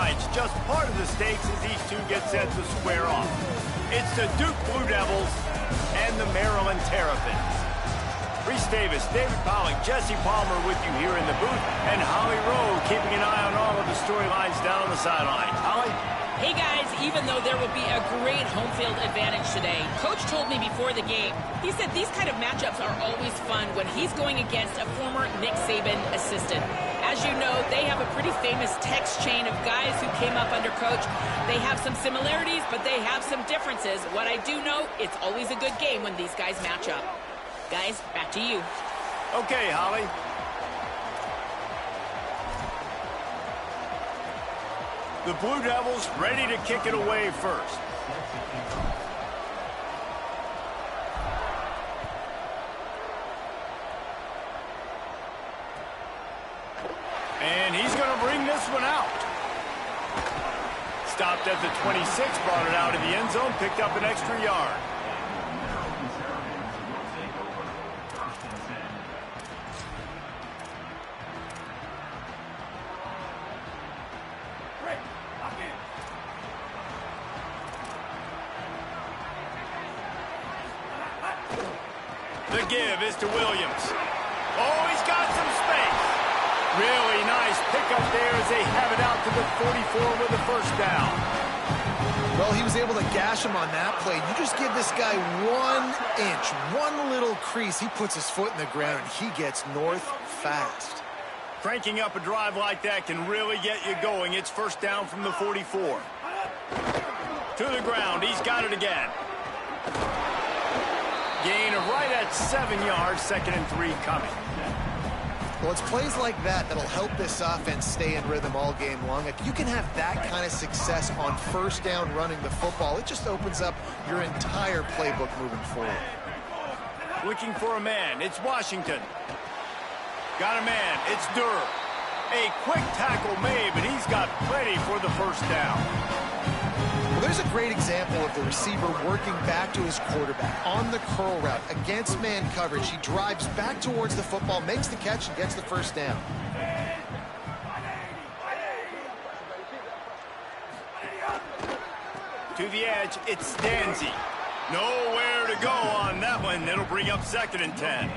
sidelines. Just part of the stakes as these two get set to square off. It's the Duke Blue Devils and the Maryland Terrapins. Reese Davis, David Pollock, Jesse Palmer with you here in the booth, and Holly Rowe keeping an eye on all of the storylines down on the sideline. Holly? Hey guys, even though there will be a great home field advantage today, Coach told me before the game, he said these kind of matchups are always fun when he's going against a former Nick Saban assistant. As you know, they have a pretty famous text chain of guys who came up under Coach. They have some similarities, but they have some differences. What I do know, it's always a good game when these guys match up. Guys, back to you. Okay, Holly. The Blue Devils ready to kick it away first. And he's going to bring this one out. Stopped at the 26, brought it out of the end zone, picked up an extra yard. The give is to Williams. Oh, he's got some space. Really nice pickup there as they have it out to the 44 with the first down. Well, he was able to gash him on that play. You just give this guy 1 inch, one little crease. He puts his foot in the ground, and he gets north fast. Cranking up a drive like that can really get you going. It's first down from the 44. To the ground. He's got it again. Gain of right at 7 yards, 2nd and 3 coming. Well, it's plays like that that'll help this offense stay in rhythm all game long. If you can have that kind of success on first down running the football, it just opens up your entire playbook moving forward. Looking for a man. It's Washington. Got a man. It's Durr. A quick tackle made, but he's got plenty for the first down. Well, there's a great example of the receiver working back to his quarterback on the curl route against man coverage. He drives back towards the football, makes the catch, and gets the first down. To the edge, it's Stanzi. Nowhere to go on that one. It'll bring up 2nd and 10.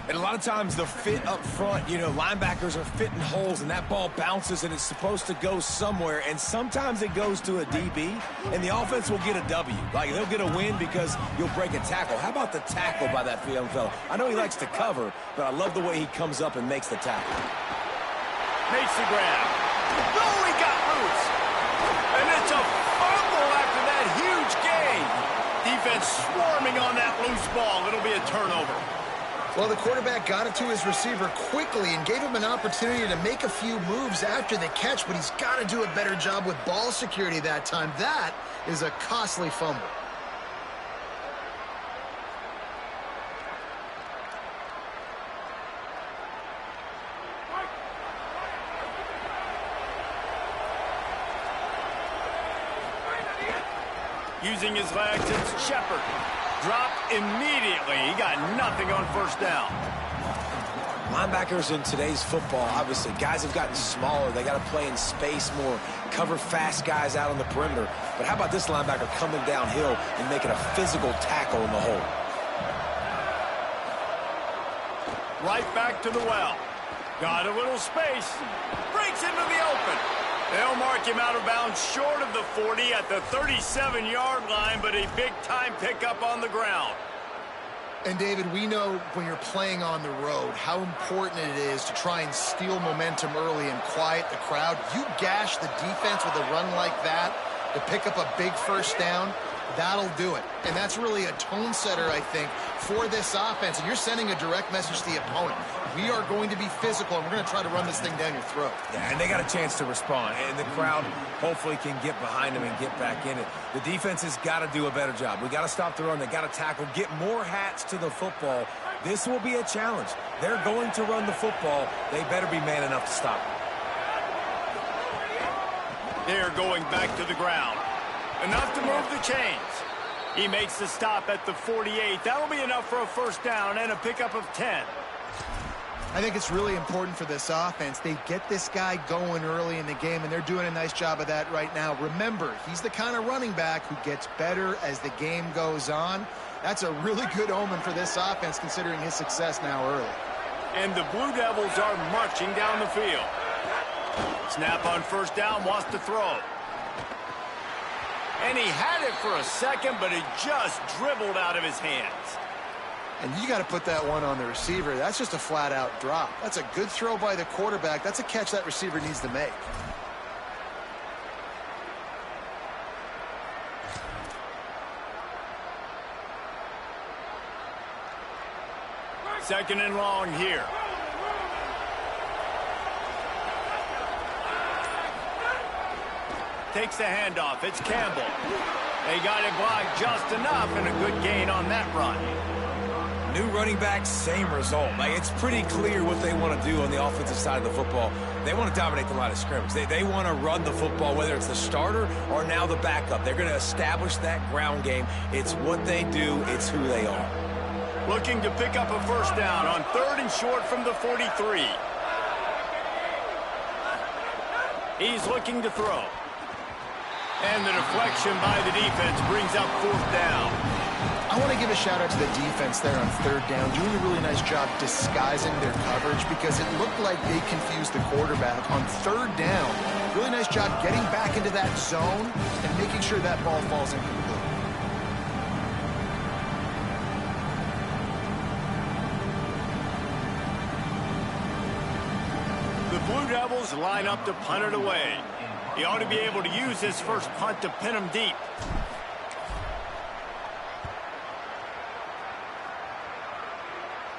And a lot of times the fit up front, you know, linebackers are fitting holes and that ball bounces and it's supposed to go somewhere. And sometimes it goes to a DB and the offense will get a W. Like they'll get a win because you'll break a tackle. How about the tackle by that young fella? I know he likes to cover, but I love the way he comes up and makes the tackle. Makes the grab. Oh, he got loose. And it's a fumble after that huge gain. Defense swarming on that loose ball. It'll be a turnover. Well, the quarterback got it to his receiver quickly and gave him an opportunity to make a few moves after the catch, but he's got to do a better job with ball security that time. That is a costly fumble. Using his legs, it's Shepard. Dropped immediately. He got nothing on first down. Linebackers in today's football, obviously, guys have gotten smaller. They got to play in space more, cover fast guys out on the perimeter. But how about this linebacker coming downhill and making a physical tackle in the hole? Right back to the well. Got a little space. Breaks into the open. They'll mark him out of bounds short of the 40 at the 37-yard line, but a big-time pickup on the ground. And, David, we know when you're playing on the road how important it is to try and steal momentum early and quiet the crowd. You gash the defense with a run like that to pick up a big first down, that'll do it. And that's really a tone setter, I think, for this offense. And you're sending a direct message to the opponent. We are going to be physical, and we're going to try to run this thing down your throat. Yeah, and they got a chance to respond. And the crowd hopefully can get behind them and get back in it. The defense has got to do a better job. We got to stop the run. They got to tackle, get more hats to the football. This will be a challenge. They're going to run the football. They better be man enough to stop it. They're going back to the ground. Enough to move the chains. He makes the stop at the 48. That'll be enough for a first down and a pickup of 10. I think it's really important for this offense. They get this guy going early in the game, and they're doing a nice job of that right now. Remember, he's the kind of running back who gets better as the game goes on. That's a really good omen for this offense, considering his success now early. And the Blue Devils are marching down the field. Snap on first down, wants to throw. And he had it for a second, but it just dribbled out of his hands. And you got to put that one on the receiver. That's just a flat-out drop. That's a good throw by the quarterback. That's a catch that receiver needs to make. Second and long here. Takes the handoff. It's Campbell. They got it blocked just enough, and a good gain on that run. New running back, same result. Like, it's pretty clear what they want to do on the offensive side of the football. They want to dominate the line of scrimmage. They want to run the football, whether it's the starter or now the backup. They're going to establish that ground game. It's what they do. It's who they are. Looking to pick up a first down on 3rd and short from the 43. He's looking to throw. And the deflection by the defense brings up 4th down. I want to give a shout-out to the defense there on 3rd down, doing a really nice job disguising their coverage because it looked like they confused the quarterback on 3rd down. Really nice job getting back into that zone and making sure that ball falls incomplete. The Blue Devils line up to punt it away. He ought to be able to use his first punt to pin him deep.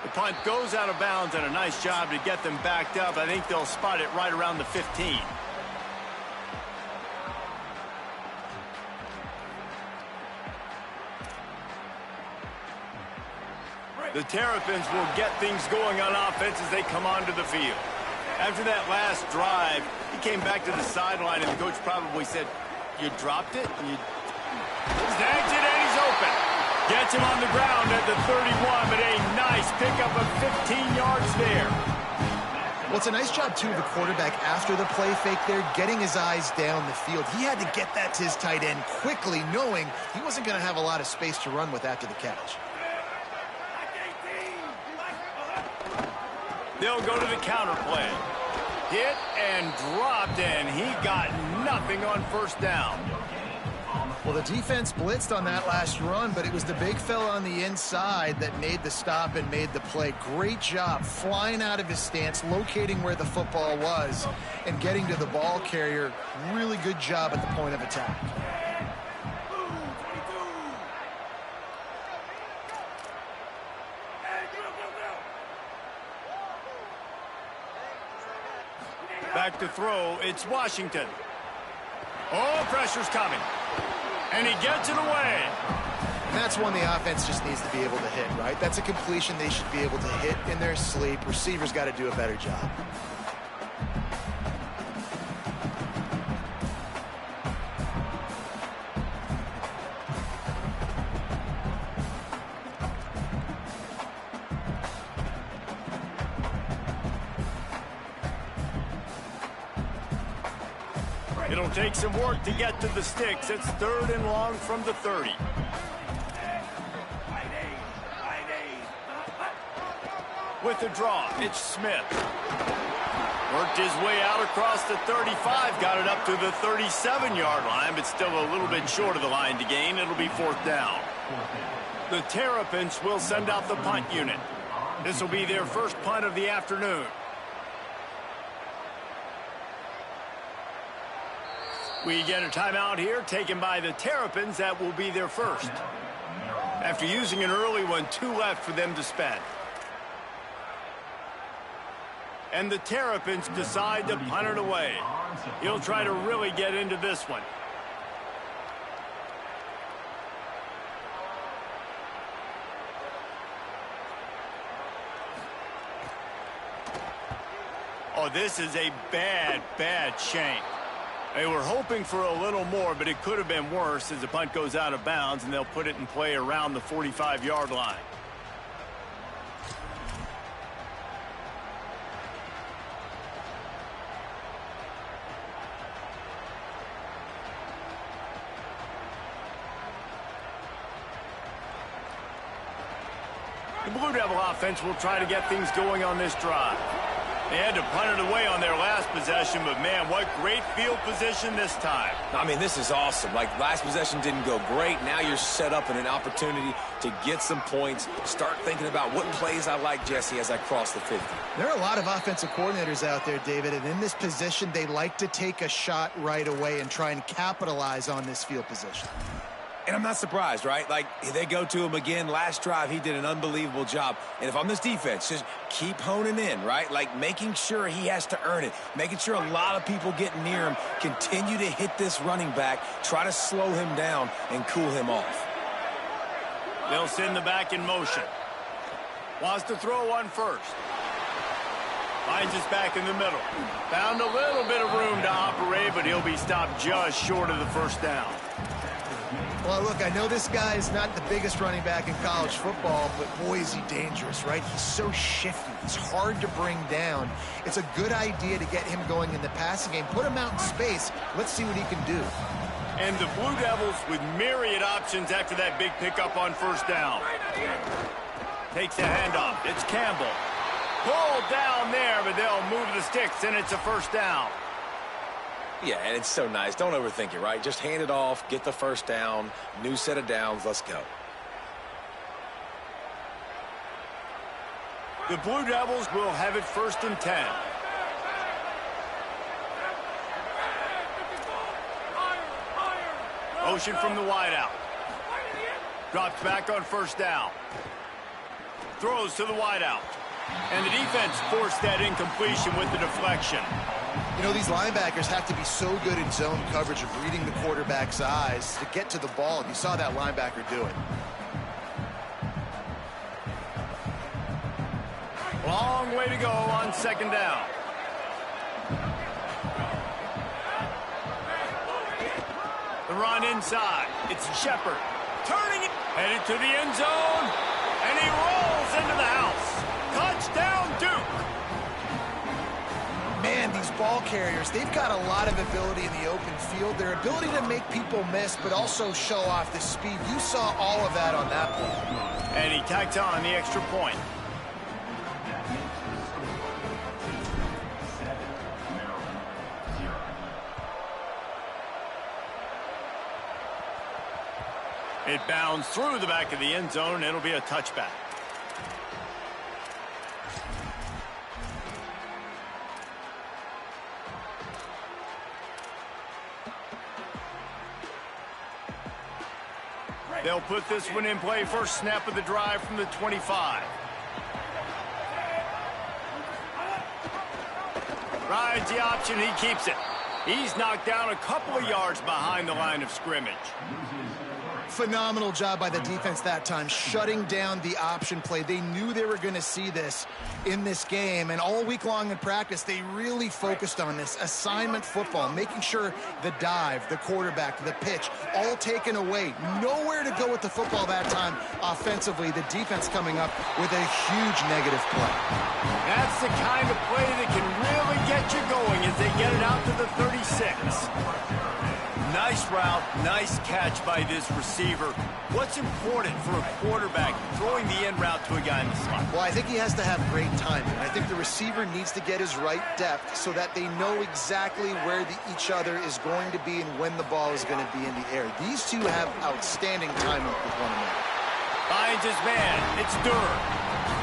The punt goes out of bounds, and a nice job to get them backed up. I think they'll spot it right around the 15. The Terrapins will get things going on offense as they come onto the field. After that last drive, he came back to the sideline, and the coach probably said, "You dropped it?" You snags it, and he's open. Gets him on the ground at the 31, but a nice pickup of 15 yards there. Well, it's a nice job, too, of the quarterback after the play fake there, getting his eyes down the field. He had to get that to his tight end quickly, knowing he wasn't going to have a lot of space to run with after the catch. They'll go to the counter play. Hit and dropped, and he got nothing on first down. Well, the defense blitzed on that last run, but it was the big fella on the inside that made the stop and made the play. Great job flying out of his stance, locating where the football was, and getting to the ball carrier. Really good job at the point of attack. Back to throw, it's Washington. Oh, pressure's coming. And he gets it away. And that's one the offense just needs to be able to hit, right? That's a completion they should be able to hit in their sleep. Receivers got to do a better job. It'll take some work to get to the sticks. It's 3rd and long from the 30. With the draw, it's Smith. Worked his way out across the 35, got it up to the 37-yard line, but still a little bit short of the line to gain. It'll be 4th down. The Terrapins will send out the punt unit. This will be their first punt of the afternoon. We get a timeout here taken by the Terrapins. That will be their first. After using an early one, 2 left for them to spend. And the Terrapins decide to punt it away. He'll try to really get into this one. Oh, this is a bad, bad shank. They were hoping for a little more, but it could have been worse as the punt goes out of bounds, and they'll put it in play around the 45-yard line. The Blue Devil offense will try to get things going on this drive. They had to punt it away on their last possession, but man, what great field position this time. I mean, this is awesome. Like, last possession didn't go great. Now you're set up in an opportunity to get some points. Start thinking about what plays I like, Jesse, as I cross the 50. There are a lot of offensive coordinators out there, David, and in this position, they like to take a shot right away and try and capitalize on this field position. And I'm not surprised, right? Like, they go to him again. Last drive, he did an unbelievable job. And if I'm this defense, just keep honing in, right? Like, making sure he has to earn it. Making sure a lot of people getting near him. Continue to hit this running back. Try to slow him down and cool him off. They'll send the back in motion. Wants to throw on first. Finds his back in the middle. Found a little bit of room to operate, but he'll be stopped just short of the first down. Well, look, I know this guy is not the biggest running back in college football, but boy, is he dangerous, right? He's so shifty. He's hard to bring down. It's a good idea to get him going in the passing game. Put him out in space. Let's see what he can do. And the Blue Devils with myriad options after that big pickup on first down. Takes a handoff. It's Campbell. Pulled down there, but they'll move the sticks, and it's a first down. Yeah, and it's so nice. Don't overthink it, right? Just hand it off, get the first down, new set of downs, let's go. The Blue Devils will have it 1st and 10. Motion from the wideout. Drops back on first down. Throws to the wideout. And the defense forced that incompletion with the deflection. You know, these linebackers have to be so good in zone coverage of reading the quarterback's eyes to get to the ball. And you saw that linebacker do it. Long way to go on 2nd down. The run inside. It's Shepard. Turning it. Headed to the end zone. And he rolls into the house. Touchdown, Duke. Man, these ball carriers, they've got a lot of ability in the open field. Their ability to make people miss, but also show off the speed. You saw all of that on that play. And he tacked on the extra point. It bounds through the back of the end zone, and it'll be a touchback. They'll put this one in play. First snap of the drive from the 25. Rides the option. He keeps it. He's knocked down a couple of yards behind the line of scrimmage. Phenomenal job by the defense that time, shutting down the option play. They knew they were going to see this in this game, and all week long in practice, they really focused on this assignment football, making sure the dive, the quarterback, the pitch, all taken away. Nowhere to go with the football that time offensively. The defense coming up with a huge negative play. That's the kind of play that can really get you going as they get it out to the 36. Nice route, nice catch by this receiver. What's important for a quarterback throwing the in route to a guy in the slot? Well, I think he has to have great timing. I think the receiver needs to get his right depth so that they know exactly where each other is going to be and when the ball is going to be in the air. These two have outstanding timing with one another. Finds his man. It's Durr.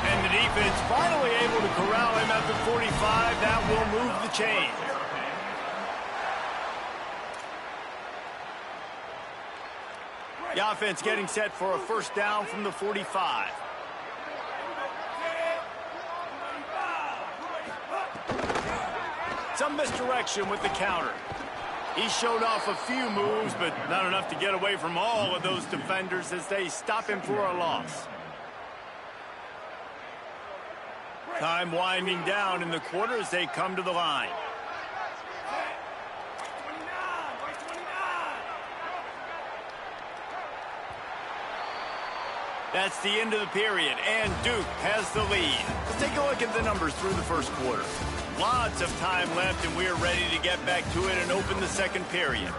And the defense finally able to corral him at the 45. That will move the chain. The offense getting set for a first down from the 45. Some misdirection with the counter. He showed off a few moves, but not enough to get away from all of those defenders as they stop him for a loss. Time winding down in the quarter as they come to the line. That's the end of the period, and Duke has the lead. Let's take a look at the numbers through the first quarter. Lots of time left, and we're ready to get back to it and open the second period.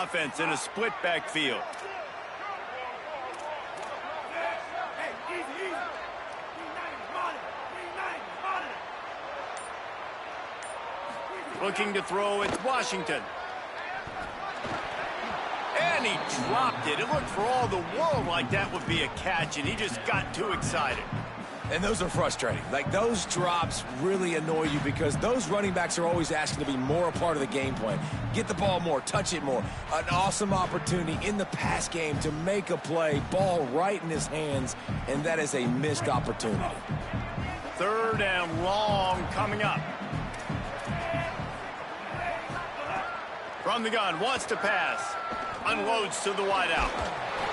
Offense in a split backfield. Looking to throw, it's Washington. And he dropped it. It looked for all the world like that would be a catch, and he just got too excited. And those are frustrating. Like, those drops really annoy you because those running backs are always asking to be more a part of the game plan. Get the ball more, touch it more. An awesome opportunity in the pass game to make a play, ball right in his hands, and that is a missed opportunity. 3rd and long coming up. From the gun, wants to pass. Unloads to the wideout.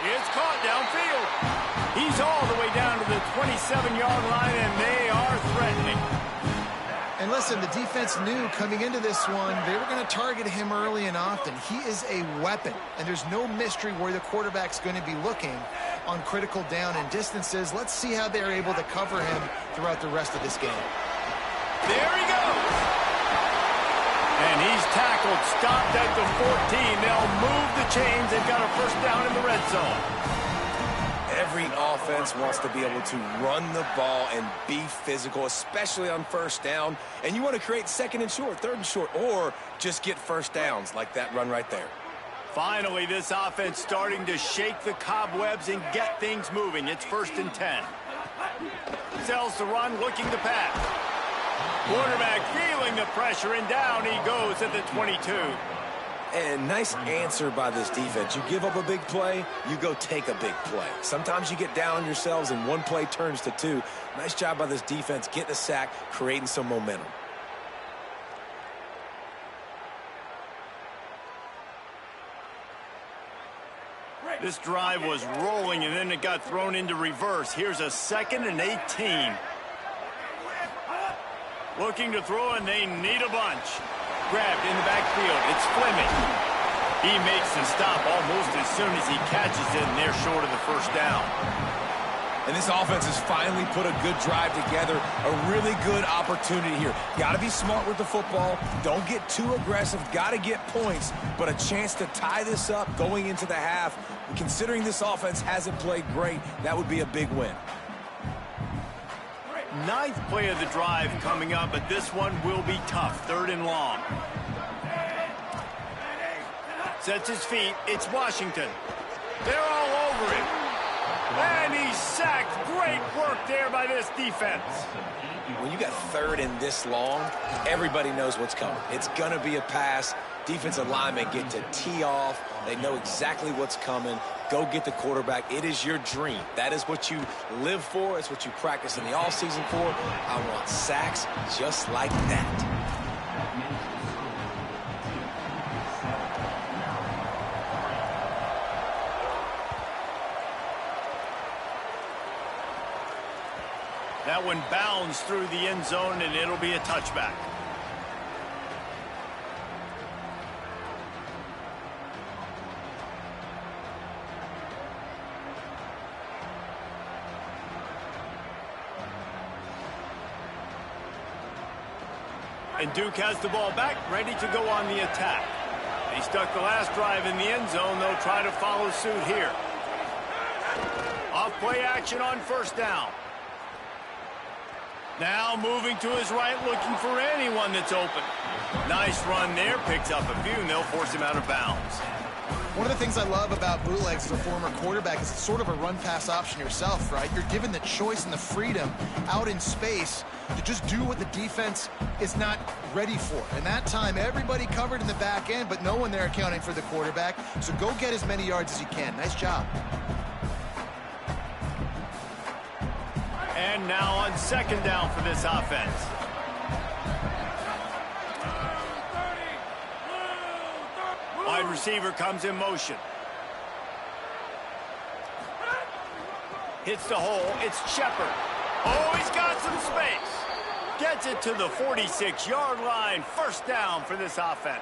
It's caught downfield. He's all the way down to the 27-yard line, and they are threatening. And listen, the defense knew coming into this one, they were going to target him early and often. He is a weapon, and there's no mystery where the quarterback's going to be looking on critical down and distances. Let's see how they're able to cover him throughout the rest of this game. There he goes. And he's tackled, stopped at the 14. They'll move the chains. They've got a first down in the red zone. Every offense wants to be able to run the ball and be physical, especially on first down. And you want to create 2nd and short, 3rd and short, or just get first downs like that run right there. Finally, this offense starting to shake the cobwebs and get things moving. It's 1st and 10. Sells the run, looking to pass. Quarterback feeling the pressure, and down he goes at the 22. And nice answer by this defense. You give up a big play, you go take a big play. Sometimes you get down on yourselves and one play turns to 2. Nice job by this defense getting a sack, creating some momentum. This drive was rolling, and then it got thrown into reverse. Here's a 2nd and 18. Looking to throw, and they need a bunch. Grabbed in the backfield. It's Fleming. He makes the stop almost as soon as he catches it, and they're short of the first down. And this offense has finally put a good drive together. A really good opportunity here. Got to be smart with the football. Don't get too aggressive. Got to get points. But a chance to tie this up going into the half. Considering this offense hasn't played great, that would be a big win. 9th play of the drive coming up, but this one will be tough. 3rd and long. Sets his feet. It's Washington. They're all over him. And he's sacked. Great work there by this defense. When you got 3rd and this long, everybody knows what's coming. It's going to be a pass. Defensive linemen get to tee off. They know exactly what's coming. Go get the quarterback. It is your dream. That is what you live for. It's what you practice in the offseason for. I want sacks just like that. That one bounds through the end zone, and it'll be a touchback. And Duke has the ball back, ready to go on the attack. They stuck the last drive in the end zone. They'll try to follow suit here. Off play action on first down. Now moving to his right, looking for anyone that's open. Nice run there, picks up a few, and they'll force him out of bounds. One of the things I love about bootlegs as a former quarterback is it's sort of a run-pass option yourself, right? You're given the choice and the freedom out in space to just do what the defense is not ready for. And that time, everybody covered in the back end, but no one there accounting for the quarterback. So go get as many yards as you can. Nice job. And now on second down for this offense. Wide receiver comes in motion. Hits the hole. It's Shepard. Oh, he's got some space. Gets it to the 46-yard line. First down for this offense.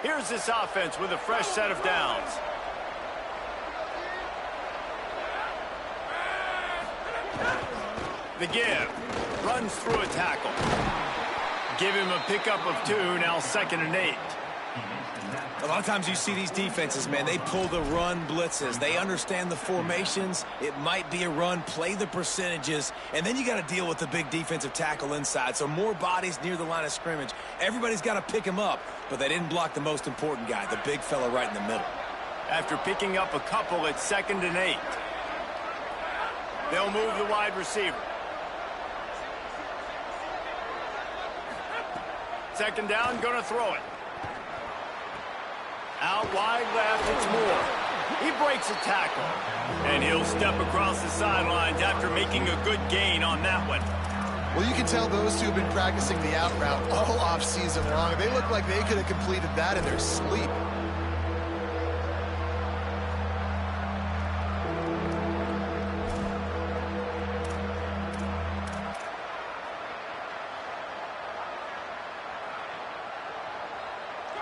Here's this offense with a fresh set of downs. The give. Runs through a tackle. Give him a pickup of 2, now 2nd and 8. A lot of times you see these defenses, man, they pull the run blitzes. They understand the formations. It might be a run, play the percentages, and then you got to deal with the big defensive tackle inside. So more bodies near the line of scrimmage. Everybody's got to pick him up, but they didn't block the most important guy, the big fella right in the middle. After picking up a couple, it's 2nd and 8. They'll move the wide receiver. 2nd down, going to throw it. Out wide left, it's Moore. He breaks a tackle. And he'll step across the sidelines after making a good gain on that one. Well, you can tell those two have been practicing the out route all off-season long. They look like they could have completed that in their sleep.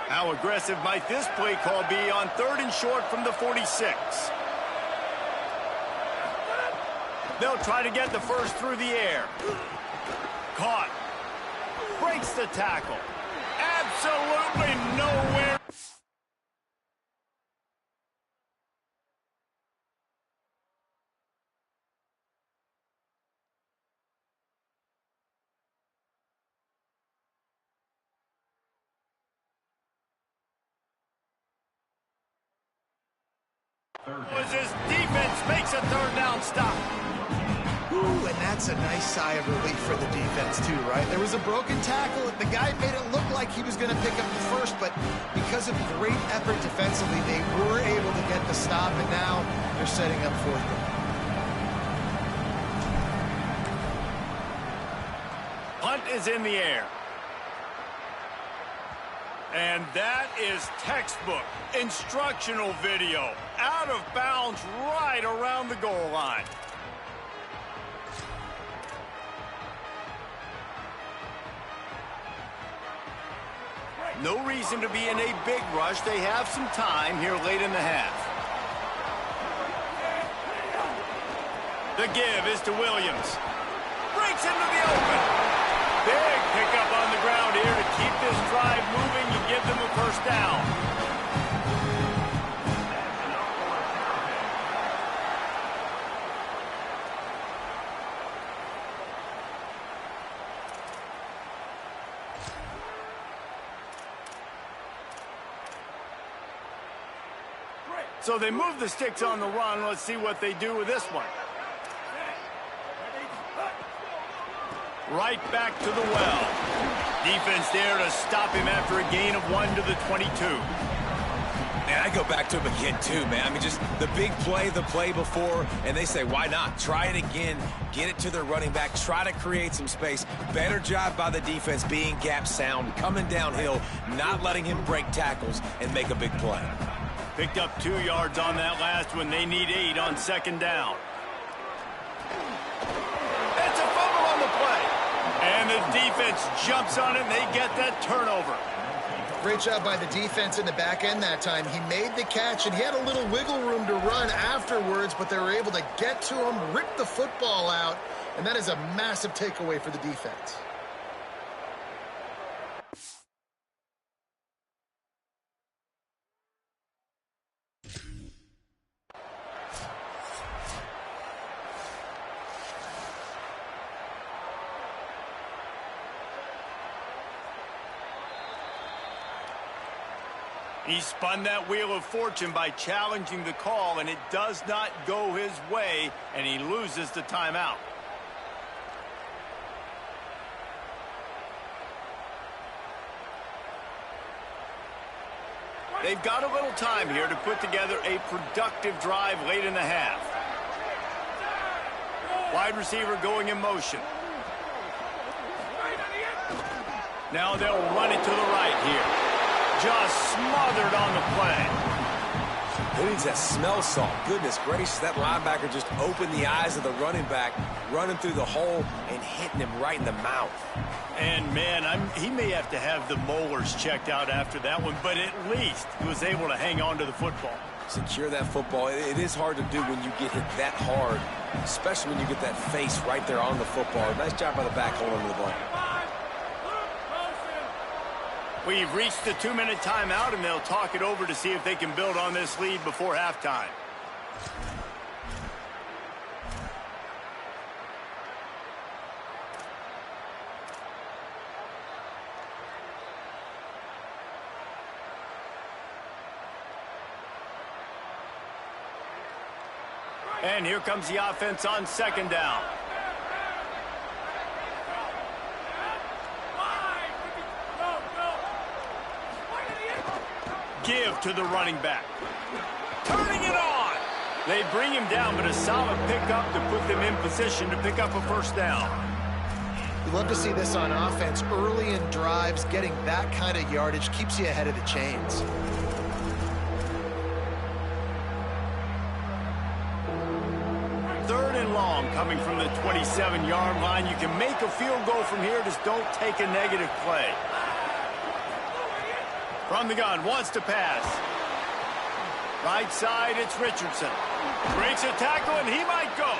How aggressive might this play call be on 3rd and short from the 46? They'll try to get the first through the air. Caught. Breaks the tackle. Absolutely nowhere. Was his defense makes a 3rd down stop. Ooh, and that's a nice sigh of relief for the defense too, right? There was a broken tackle. The guy made it look like he was going to pick up the first, but because of great effort defensively, they were able to get the stop, and now they're setting up 4th down. Punt is in the air. And that is textbook instructional video. Out of bounds right around the goal line. No reason to be in a big rush. They have some time here late in the half. The give is to Williams. Breaks into the open. Big pickup on the ground here to keep this drive moving and give them a 1st down. So they move the sticks on the run. Let's see what they do with this one. Right back to the well. Defense there to stop him after a gain of 1 to the 22. Man, I go back to him again, too, man. I mean, just the big play, the play before, and they say, why not? Try it again, get it to their running back, try to create some space. Better job by the defense being gap sound, coming downhill, not letting him break tackles and make a big play. Picked up 2 yards on that last one. They need 8 on 2nd down. It's a fumble on the play. And the defense jumps on it, and they get that turnover. Great job by the defense in the back end that time. He made the catch, and he had a little wiggle room to run afterwards, but they were able to get to him, rip the football out, and that is a massive takeaway for the defense. He spun that wheel of fortune by challenging the call, and it does not go his way, and he loses the timeout. They've got a little time here to put together a productive drive late in the half. Wide receiver going in motion. Now they'll run it to the right here. Just smothered on the play. Who needs that smell salt? Goodness gracious, that linebacker just opened the eyes of the running back, running through the hole and hitting him right in the mouth. And, man, he may have to have the molars checked out after that one, but at least he was able to hang on to the football. Secure that football. It is hard to do when you get hit that hard, especially when you get that face right there on the football. Nice job by the back holding on to the ball. We've reached the 2-minute timeout, and they'll talk it over to see if they can build on this lead before halftime. And here comes the offense on second down. Give to the running back. Turning it on. They bring him down, but a solid pickup to put them in position to pick up a first down. We love to see this on offense. Early in drives, getting that kind of yardage keeps you ahead of the chains. Third and long coming from the 27-yard line. You can make a field goal from here, just don't take a negative play. From the gun, wants to pass. Right side, it's Richardson. Breaks a tackle, and he might go.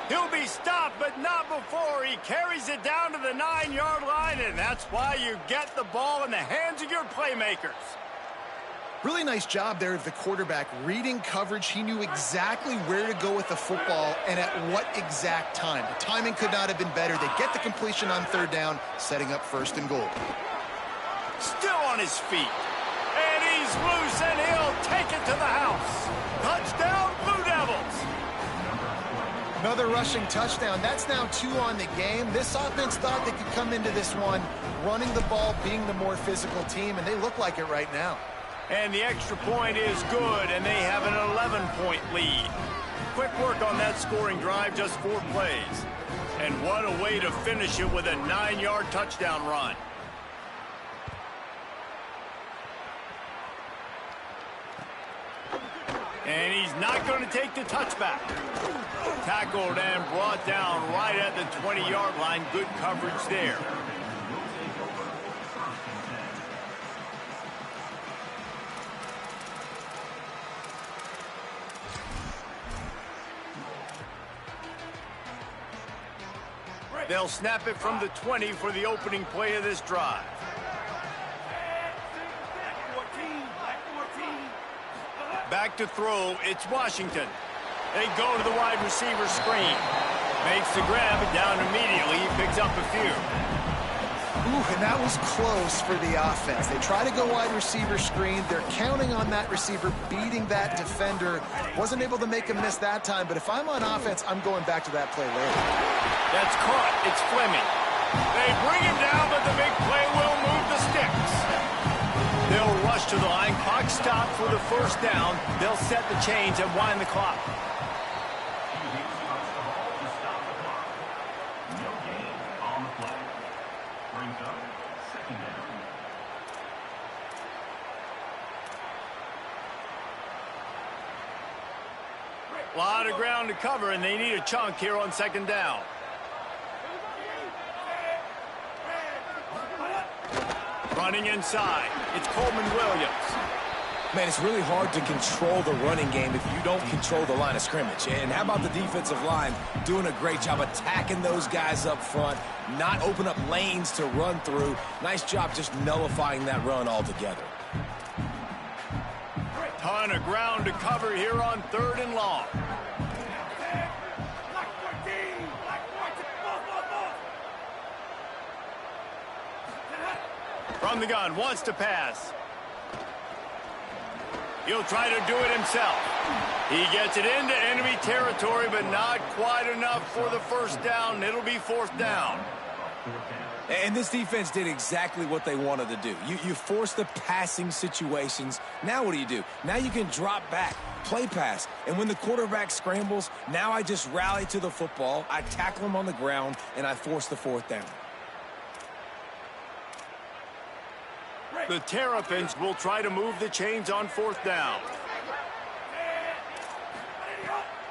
He'll be stopped, but not before. He carries it down to the 9-yard line, and that's why you get the ball in the hands of your playmakers. Really nice job there of the quarterback. Reading coverage, he knew exactly where to go with the football and at what exact time. The timing could not have been better. They get the completion on third down, setting up first and goal. Still on his feet. And he's loose, and he'll take it to the house. Touchdown, Blue Devils. Another rushing touchdown. That's now 2 on the game. This offense thought they could come into this one running the ball, being the more physical team, and they look like it right now. And the extra point is good, and they have an 11-point lead. Quick work on that scoring drive, just 4 plays. And what a way to finish it with a 9-yard touchdown run. And he's not going to take the touchback. Tackled and brought down right at the 20-yard line. Good coverage there. They'll snap it from the 20 for the opening play of this drive. Back to throw, it's Washington. They go to the wide receiver screen. Makes the grab, and down immediately. He picks up a few. Ooh, and that was close for the offense. They try to go wide receiver screen. They're counting on that receiver beating that defender. Wasn't able to make him miss that time, but if I'm on offense, I'm going back to that play later. That's caught. It's Fleming. They bring him down, but the big play will move the sticks. They'll rush to the line. Clock stopped for the first down. They'll set the chains and wind the clock. A lot of ground to cover, and they need a chunk here on second down. Running inside, it's Coleman Williams. Man, it's really hard to control the running game if you don't control the line of scrimmage. And how about the defensive line doing a great job attacking those guys up front, not open up lanes to run through. Nice job just nullifying that run altogether. Ton of ground to cover here on third and long. From the gun, wants to pass. He'll try to do it himself. He gets it into enemy territory, but not quite enough for the first down. It'll be fourth down. And this defense did exactly what they wanted to do. You force the passing situations. Now what do? Now you can drop back, play pass. And when the quarterback scrambles, now I just rally to the football. I tackle him on the ground, and I force the fourth down. The Terrapins will try to move the chains on fourth down.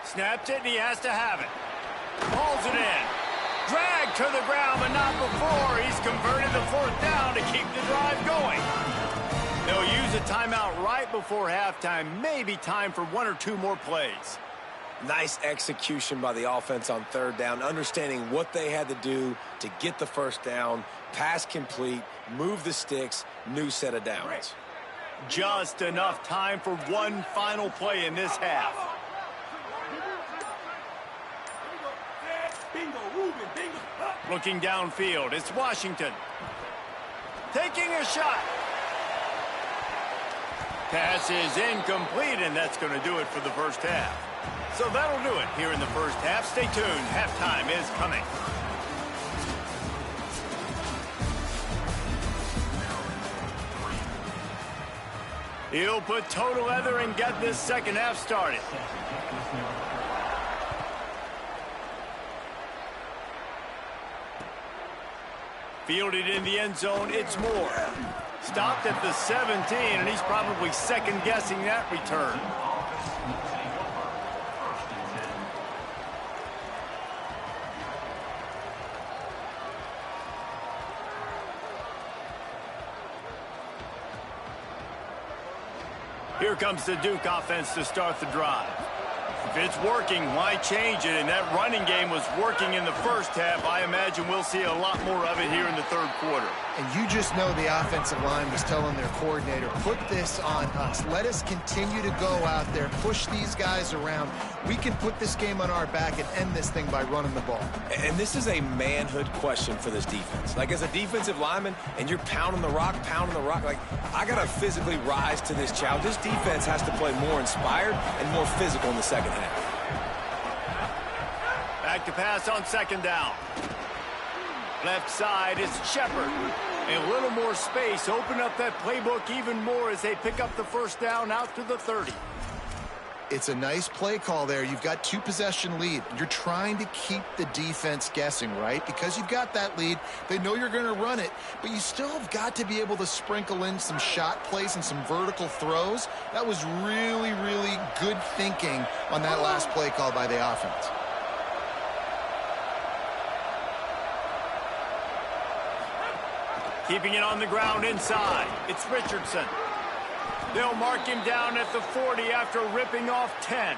Snaps it, and he has to have it. Hauls it in. Dragged to the ground, but not before. He's converted the fourth down to keep the drive going. They'll use a timeout right before halftime. Maybe time for 1 or 2 more plays. Nice execution by the offense on third down, understanding what they had to do to get the first down, pass complete, move the sticks, new set of downs. Just enough time for one final play in this half. Looking downfield, it's Washington. Taking a shot. Pass is incomplete, and that's going to do it for the first half. So that'll do it here in the first half. Stay tuned. Halftime is coming. He'll put toe to leather and get this second half started. Fielded in the end zone, it's Moore. Stopped at the 17, and he's probably second-guessing that return. Here comes the Duke offense to start the drive. If it's working, why change it? And that running game was working in the first half. I imagine we'll see a lot more of it here in the third quarter. And you just know the offensive line was telling their coordinator, put this on us. Let us continue to go out there, push these guys around. We can put this game on our back and end this thing by running the ball. And this is a manhood question for this defense. Like, as a defensive lineman, and you're pounding the rock, like, I got to physically rise to this challenge. This defense has to play more inspired and more physical in the second half. Back to pass on second down. Left side is Shepard. A little more space. Open up that playbook even more as they pick up the first down out to the 30. It's a nice play call there. You've got 2-possession lead. You're trying to keep the defense guessing, right? Because you've got that lead. They know you're going to run it, but you still have got to be able to sprinkle in some shot plays and some vertical throws. That was really, really good thinking on that last play call by the offense. Keeping it on the ground inside. It's Richardson. They'll mark him down at the 40 after ripping off 10.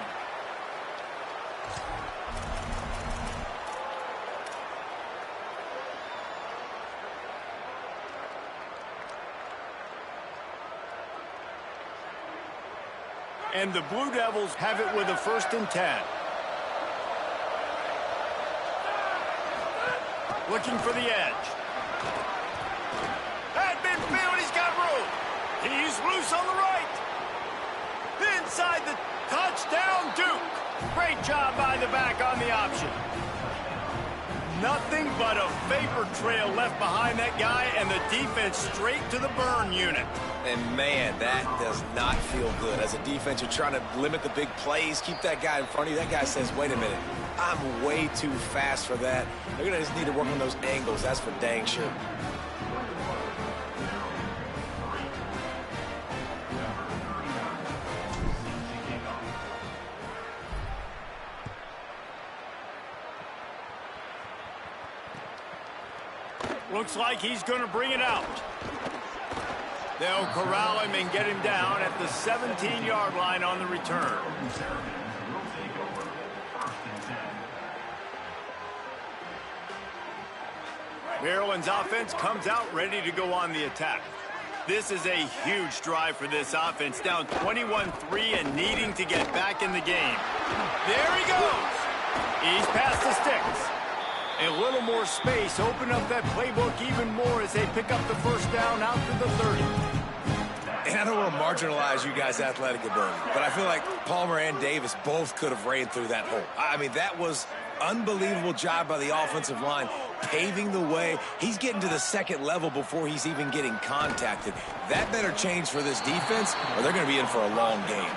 And the Blue Devils have it with a 1st and 10. Looking for the edge. At midfield, he's got room. He's loose on the right. Inside the touchdown, Duke. Great job by the back on the option. Nothing but a vapor trail left behind that guy, and the defense straight to the burn unit. And, man, that does not feel good. As a defense, you're trying to limit the big plays, keep that guy in front of you. That guy says, wait a minute, I'm way too fast for that. They're going to just need to work on those angles. That's for dang sure. Looks like he's going to bring it out. They'll corral him and get him down at the 17-yard line on the return. Maryland's offense comes out ready to go on the attack. This is a huge drive for this offense, down 21-3 and needing to get back in the game. There he goes. He's past the sticks. A little more space, open up that playbook even more as they pick up the first down out to the 30. And I don't want to marginalize you guys' athletic ability, but I feel like Palmer and Davis both could have ran through that hole. I mean, that was unbelievable job by the offensive line, paving the way. He's getting to the second level before he's even getting contacted. That better change for this defense, or they're going to be in for a long game.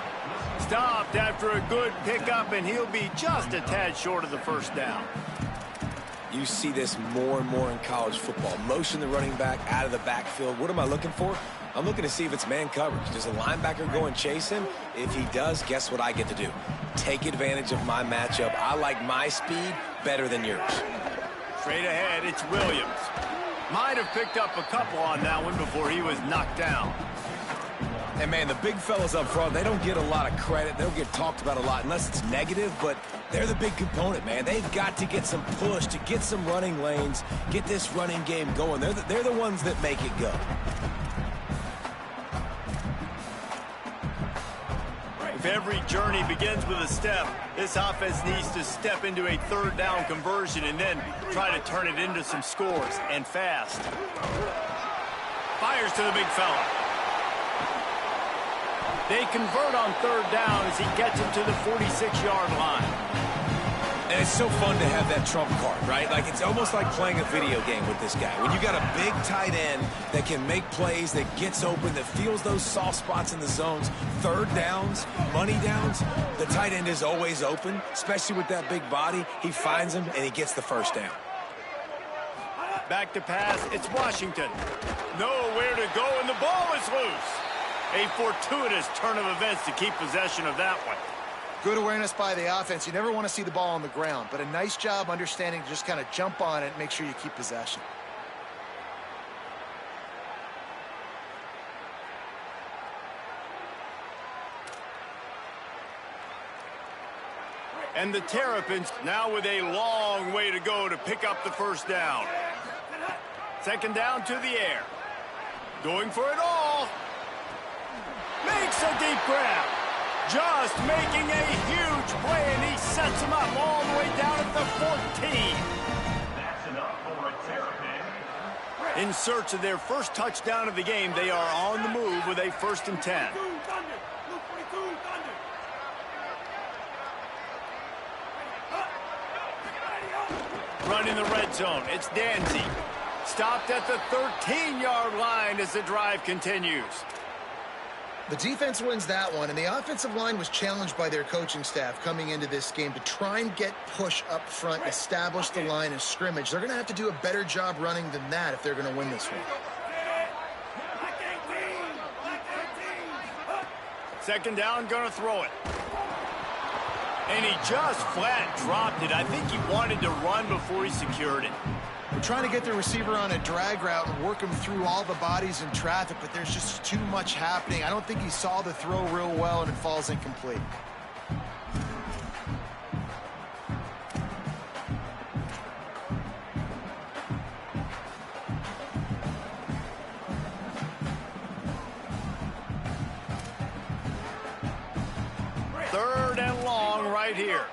Stopped after a good pickup, and he'll be just a tad short of the first down. You see this more and more in college football. Motion the running back out of the backfield. What am I looking for? I'm looking to see if it's man coverage. Does a linebacker go and chase him? If he does, guess what I get to do? Take advantage of my matchup. I like my speed better than yours. Straight ahead, it's Williams. Might have picked up a couple on that one before he was knocked down. And, man, the big fellas up front, they don't get a lot of credit. They don't get talked about a lot unless it's negative, but they're the big component, man. They've got to get some push, to get some running lanes, get this running game going. They're the ones that make it go. If every journey begins with a step, this offense needs to step into a third down conversion and then try to turn it into some scores, and fast. Fires to the big fella. They convert on third down as he gets him to the 46-yard line. And it's so fun to have that trump card, right? Like, it's almost like playing a video game with this guy. When you got a big tight end that can make plays, that gets open, that feels those soft spots in the zones, third downs, money downs, the tight end is always open, especially with that big body. He finds him, and he gets the first down. Back to pass, it's Washington. Nowhere to go, and the ball is loose. A fortuitous turn of events to keep possession of that one. Good awareness by the offense. You never want to see the ball on the ground, but a nice job understanding to just kind of jump on it and make sure you keep possession. And the Terrapins now with a long way to go to pick up the first down. Second down to the air. Going for it all. Makes a deep grab. Just making a huge play, and he sets him up all the way down at the 14. That's enough for a Terrapin. In search of their first touchdown of the game, they are on the move with a 1st and 10. Run in the red zone. It's Danzy. Stopped at the 13-yard line as the drive continues. The defense wins that one, and the offensive line was challenged by their coaching staff coming into this game to try and get push up front, establish the line of scrimmage. They're going to have to do a better job running than that if they're going to win this one. Second down, going to throw it. And he just flat dropped it. I think he wanted to run before he secured it. We're trying to get the receiver on a drag route and work him through all the bodies in traffic, but there's just too much happening. I don't think he saw the throw real well, and it falls incomplete. Third and long right here.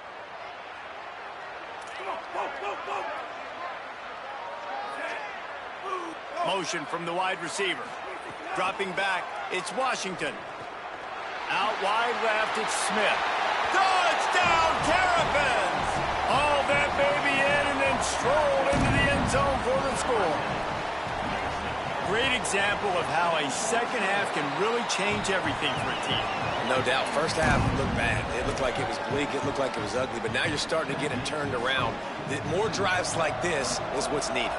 Motion from the wide receiver. Dropping back, it's Washington. Out wide left, it's Smith. Touchdown, Terrapins! Haul that baby in and then strolled into the end zone for the score. Great example of how a second half can really change everything for a team. No doubt. First half looked bad. It looked like it was bleak. It looked like it was ugly. But now you're starting to get it turned around. More drives like this is what's needed.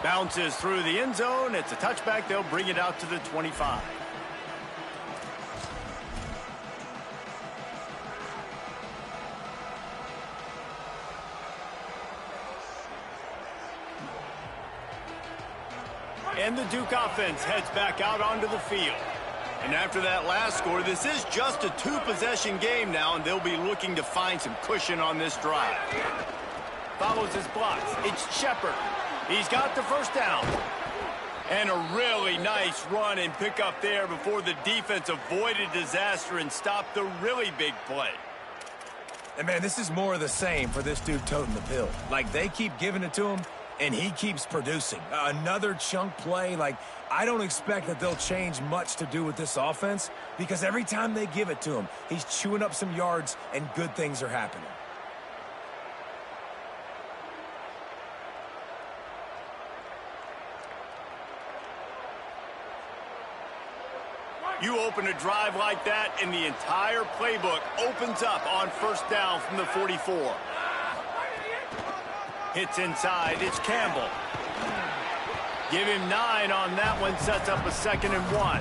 Bounces through the end zone. It's a touchback. They'll bring it out to the 25. And the Duke offense heads back out onto the field. And after that last score, this is just a 2-possession game now, and they'll be looking to find some cushion on this drive. Follows his blocks. It's Shepard. He's got the first down. And a really nice run and pick up there before the defense avoided disaster and stopped the really big play. And, man, this is more of the same for this dude toting the pill. Like, they keep giving it to him, and he keeps producing. Another chunk play. Like, I don't expect that they'll change much to do with this offense because every time they give it to him, he's chewing up some yards and good things are happening. You open a drive like that, and the entire playbook opens up on first down from the 44. Hits inside. It's Campbell. Give him 9 on that one. Sets up a 2nd and 1.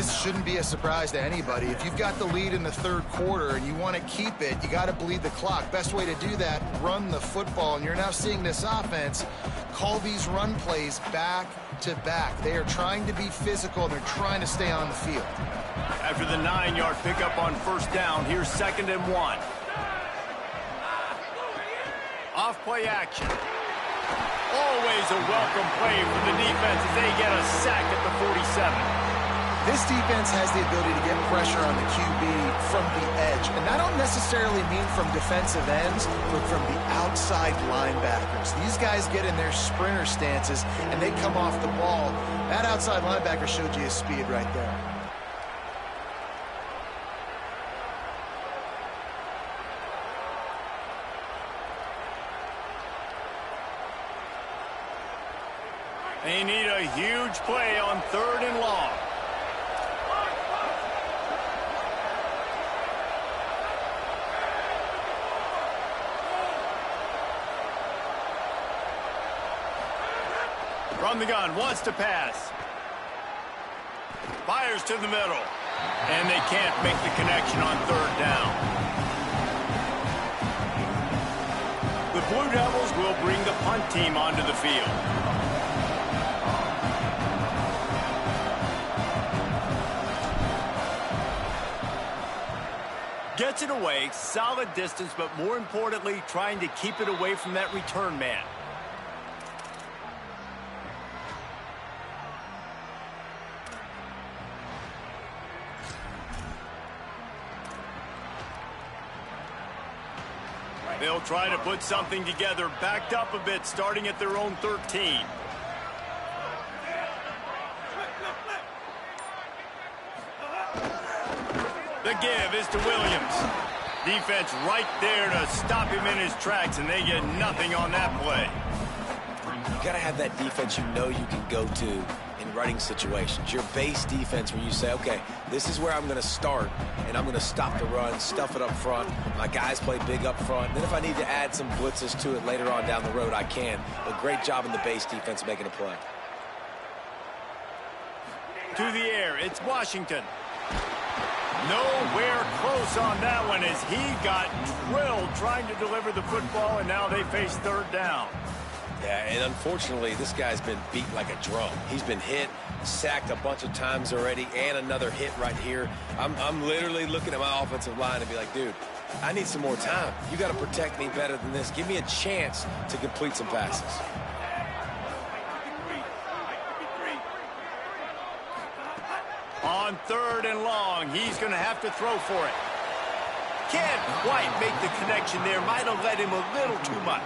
This shouldn't be a surprise to anybody. If you've got the lead in the third quarter and you want to keep it, you got to bleed the clock. Best way to do that, run the football. And you're now seeing this offense call these run plays back to back. They are trying to be physical, and they're trying to stay on the field. After the 9-yard pickup on first down, here's 2nd and 1. Off-play action. Always a welcome play for the defense as they get a sack at the 47. This defense has the ability to get pressure on the QB from the edge. And I don't necessarily mean from defensive ends, but from the outside linebackers. These guys get in their sprinter stances, and they come off the ball. That outside linebacker showed you his speed right there. They need a huge play on 3rd and long. From the gun, wants to pass. Fires to the middle. And they can't make the connection on 3rd down. The Blue Devils will bring the punt team onto the field. Gets it away, solid distance, but more importantly, trying to keep it away from that return man. They'll try to put something together, backed up a bit, starting at their own 13. The give is to Williams. Defense right there to stop him in his tracks, and they get nothing on that play. You got to have that defense you know you can go to in running situations. Your base defense where you say, okay, this is where I'm going to start, and I'm going to stop the run, stuff it up front. My guys play big up front. Then if I need to add some blitzes to it later on down the road, I can. But great job in the base defense making a play. To the air, it's Washington. Nowhere close on that one as he got drilled trying to deliver the football, and now they face 3rd down. Yeah, and unfortunately, this guy's been beat like a drum. He's been hit, sacked a bunch of times already, and another hit right here. I'm literally looking at my offensive line and be like, dude, I need some more time. You got to protect me better than this. Give me a chance to complete some passes. On 3rd and long, he's going to have to throw for it. Can't quite make the connection there. Might have led him a little too much.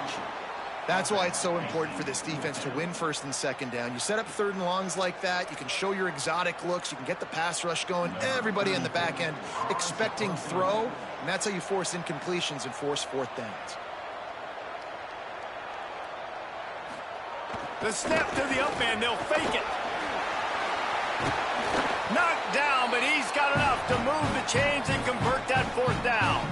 That's why it's so important for this defense to win 1st and 2nd down. You set up 3rd and longs like that. You can show your exotic looks. You can get the pass rush going. Everybody in the back end expecting throw, and that's how you force incompletions and force 4th downs. The snap to the up man. They'll fake it. Knocked down, but he's got enough to move the chains and convert that 4th down.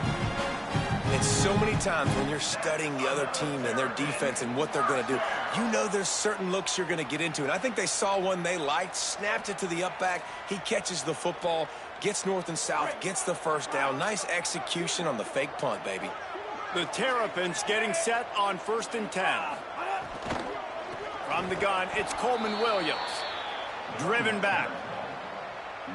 And so many times when you're studying the other team and their defense and what they're going to do, you know there's certain looks you're going to get into. And I think they saw one they liked, snapped it to the up back. He catches the football, gets north and south, gets the 1st down. Nice execution on the fake punt, baby. The Terrapins getting set on 1st and 10. From the gun, it's Coleman Williams. Driven back.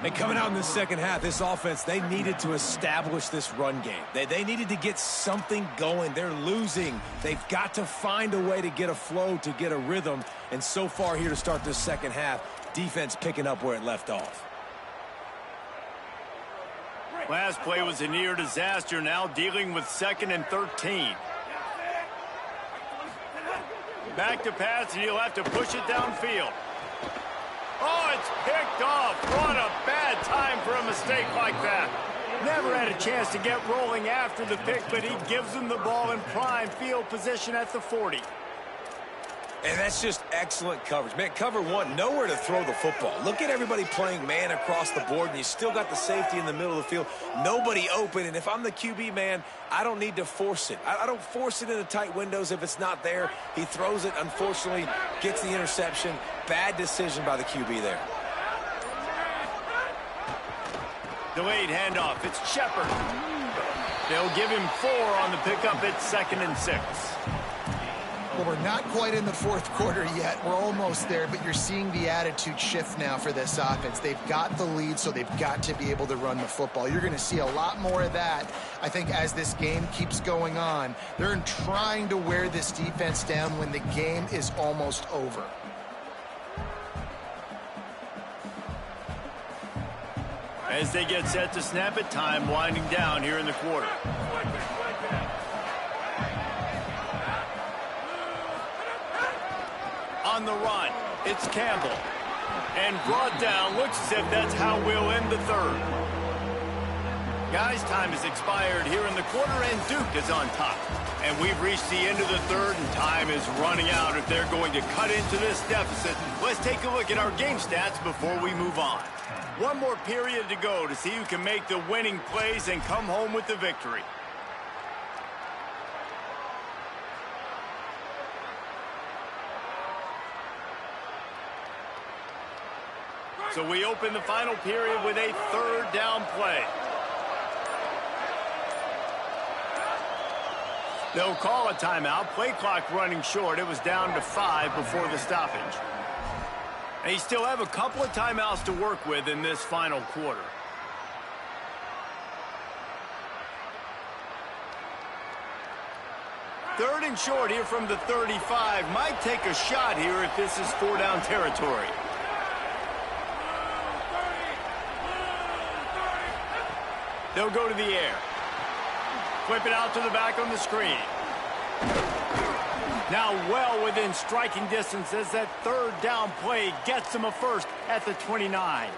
And coming out in the second half, this offense, they needed to establish this run game. They needed to get something going. They're losing. They've got to find a way to get a flow, to get a rhythm. And so far here to start this second half, defense picking up where it left off. Last play was a near disaster, now dealing with 2nd and 13. Back to pass, and he'll have to push it downfield. Oh, it's picked off. What a bad time for a mistake like that. Never had a chance to get rolling after the pick, but he gives them the ball in prime field position at the 40. And that's just excellent coverage. Man, cover one, nowhere to throw the football. Look at everybody playing man across the board, and you still got the safety in the middle of the field. Nobody open, and if I'm the QB, man, I don't need to force it. I don't force it into tight windows if it's not there. He throws it, unfortunately, gets the interception. Bad decision by the QB there. Delayed handoff. It's Shepard. They'll give him 4 on the pickup. It's 2nd and 6. Well, we're not quite in the fourth quarter yet. We're almost there, but you're seeing the attitude shift now for this offense. They've got the lead, so they've got to be able to run the football. You're going to see a lot more of that, I think, as this game keeps going on. They're trying to wear this defense down when the game is almost over. As they get set to snap it, time winding down here in the quarter. On the run, it's Campbell. And brought down, looks as if that's how we'll end the third. Guys, time has expired here in the quarter, and Duke is on top. And we've reached the end of the third, and time is running out if they're going to cut into this deficit. Let's take a look at our game stats before we move on. One more period to go to see who can make the winning plays and come home with the victory. So we open the final period with a 3rd down play. They'll call a timeout. Play clock running short. It was down to 5 before the stoppage. They still have a couple of timeouts to work with in this final quarter. Third and short here from the 35. Might take a shot here if this is 4-down territory. They'll go to the air. Flip it out to the back on the screen. Now well within striking distance as that 3rd down play gets them a first at the 29.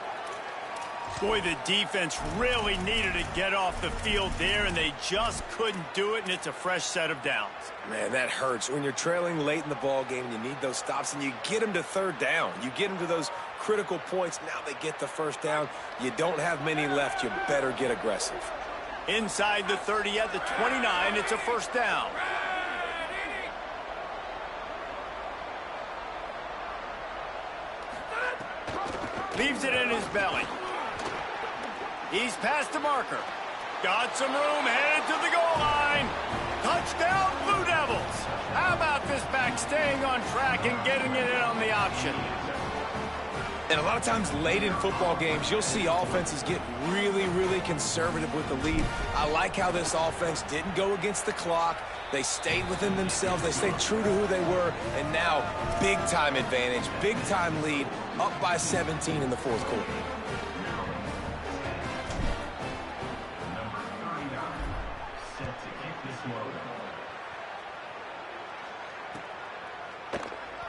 Boy, the defense really needed to get off the field there, and they just couldn't do it, and it's a fresh set of downs. Man, that hurts. When you're trailing late in the ball game, you need those stops, and you get them to 3rd down. You get them to those critical points. Now they get the 1st down. You don't have many left. You better get aggressive. Inside the 30 at the 29, it's a 1st down. Leaves it in his belly. He's past the marker. Got some room, headed to the goal line. Touchdown, Blue Devils. How about this back staying on track and getting it in on the option? And a lot of times late in football games, you'll see offenses get really, really conservative with the lead. I like how this offense didn't go against the clock. They stayed within themselves. They stayed true to who they were. And now, big-time advantage, big-time lead, up by 17 in the 4th quarter.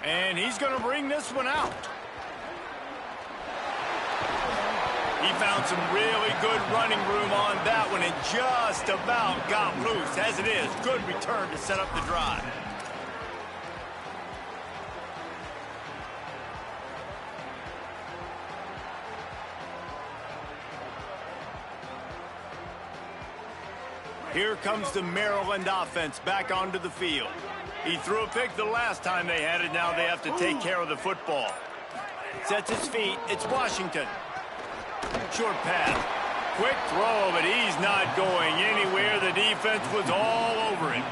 And he's going to bring this one out. He found some really good running room on that one and just about got loose. As it is, good return to set up the drive. Here comes the Maryland offense back onto the field. He threw a pick the last time they had it. Now they have to take care of the football. Sets his feet. It's Washington. Short pass. Quick throw, but he's not going anywhere. The defense was all over him.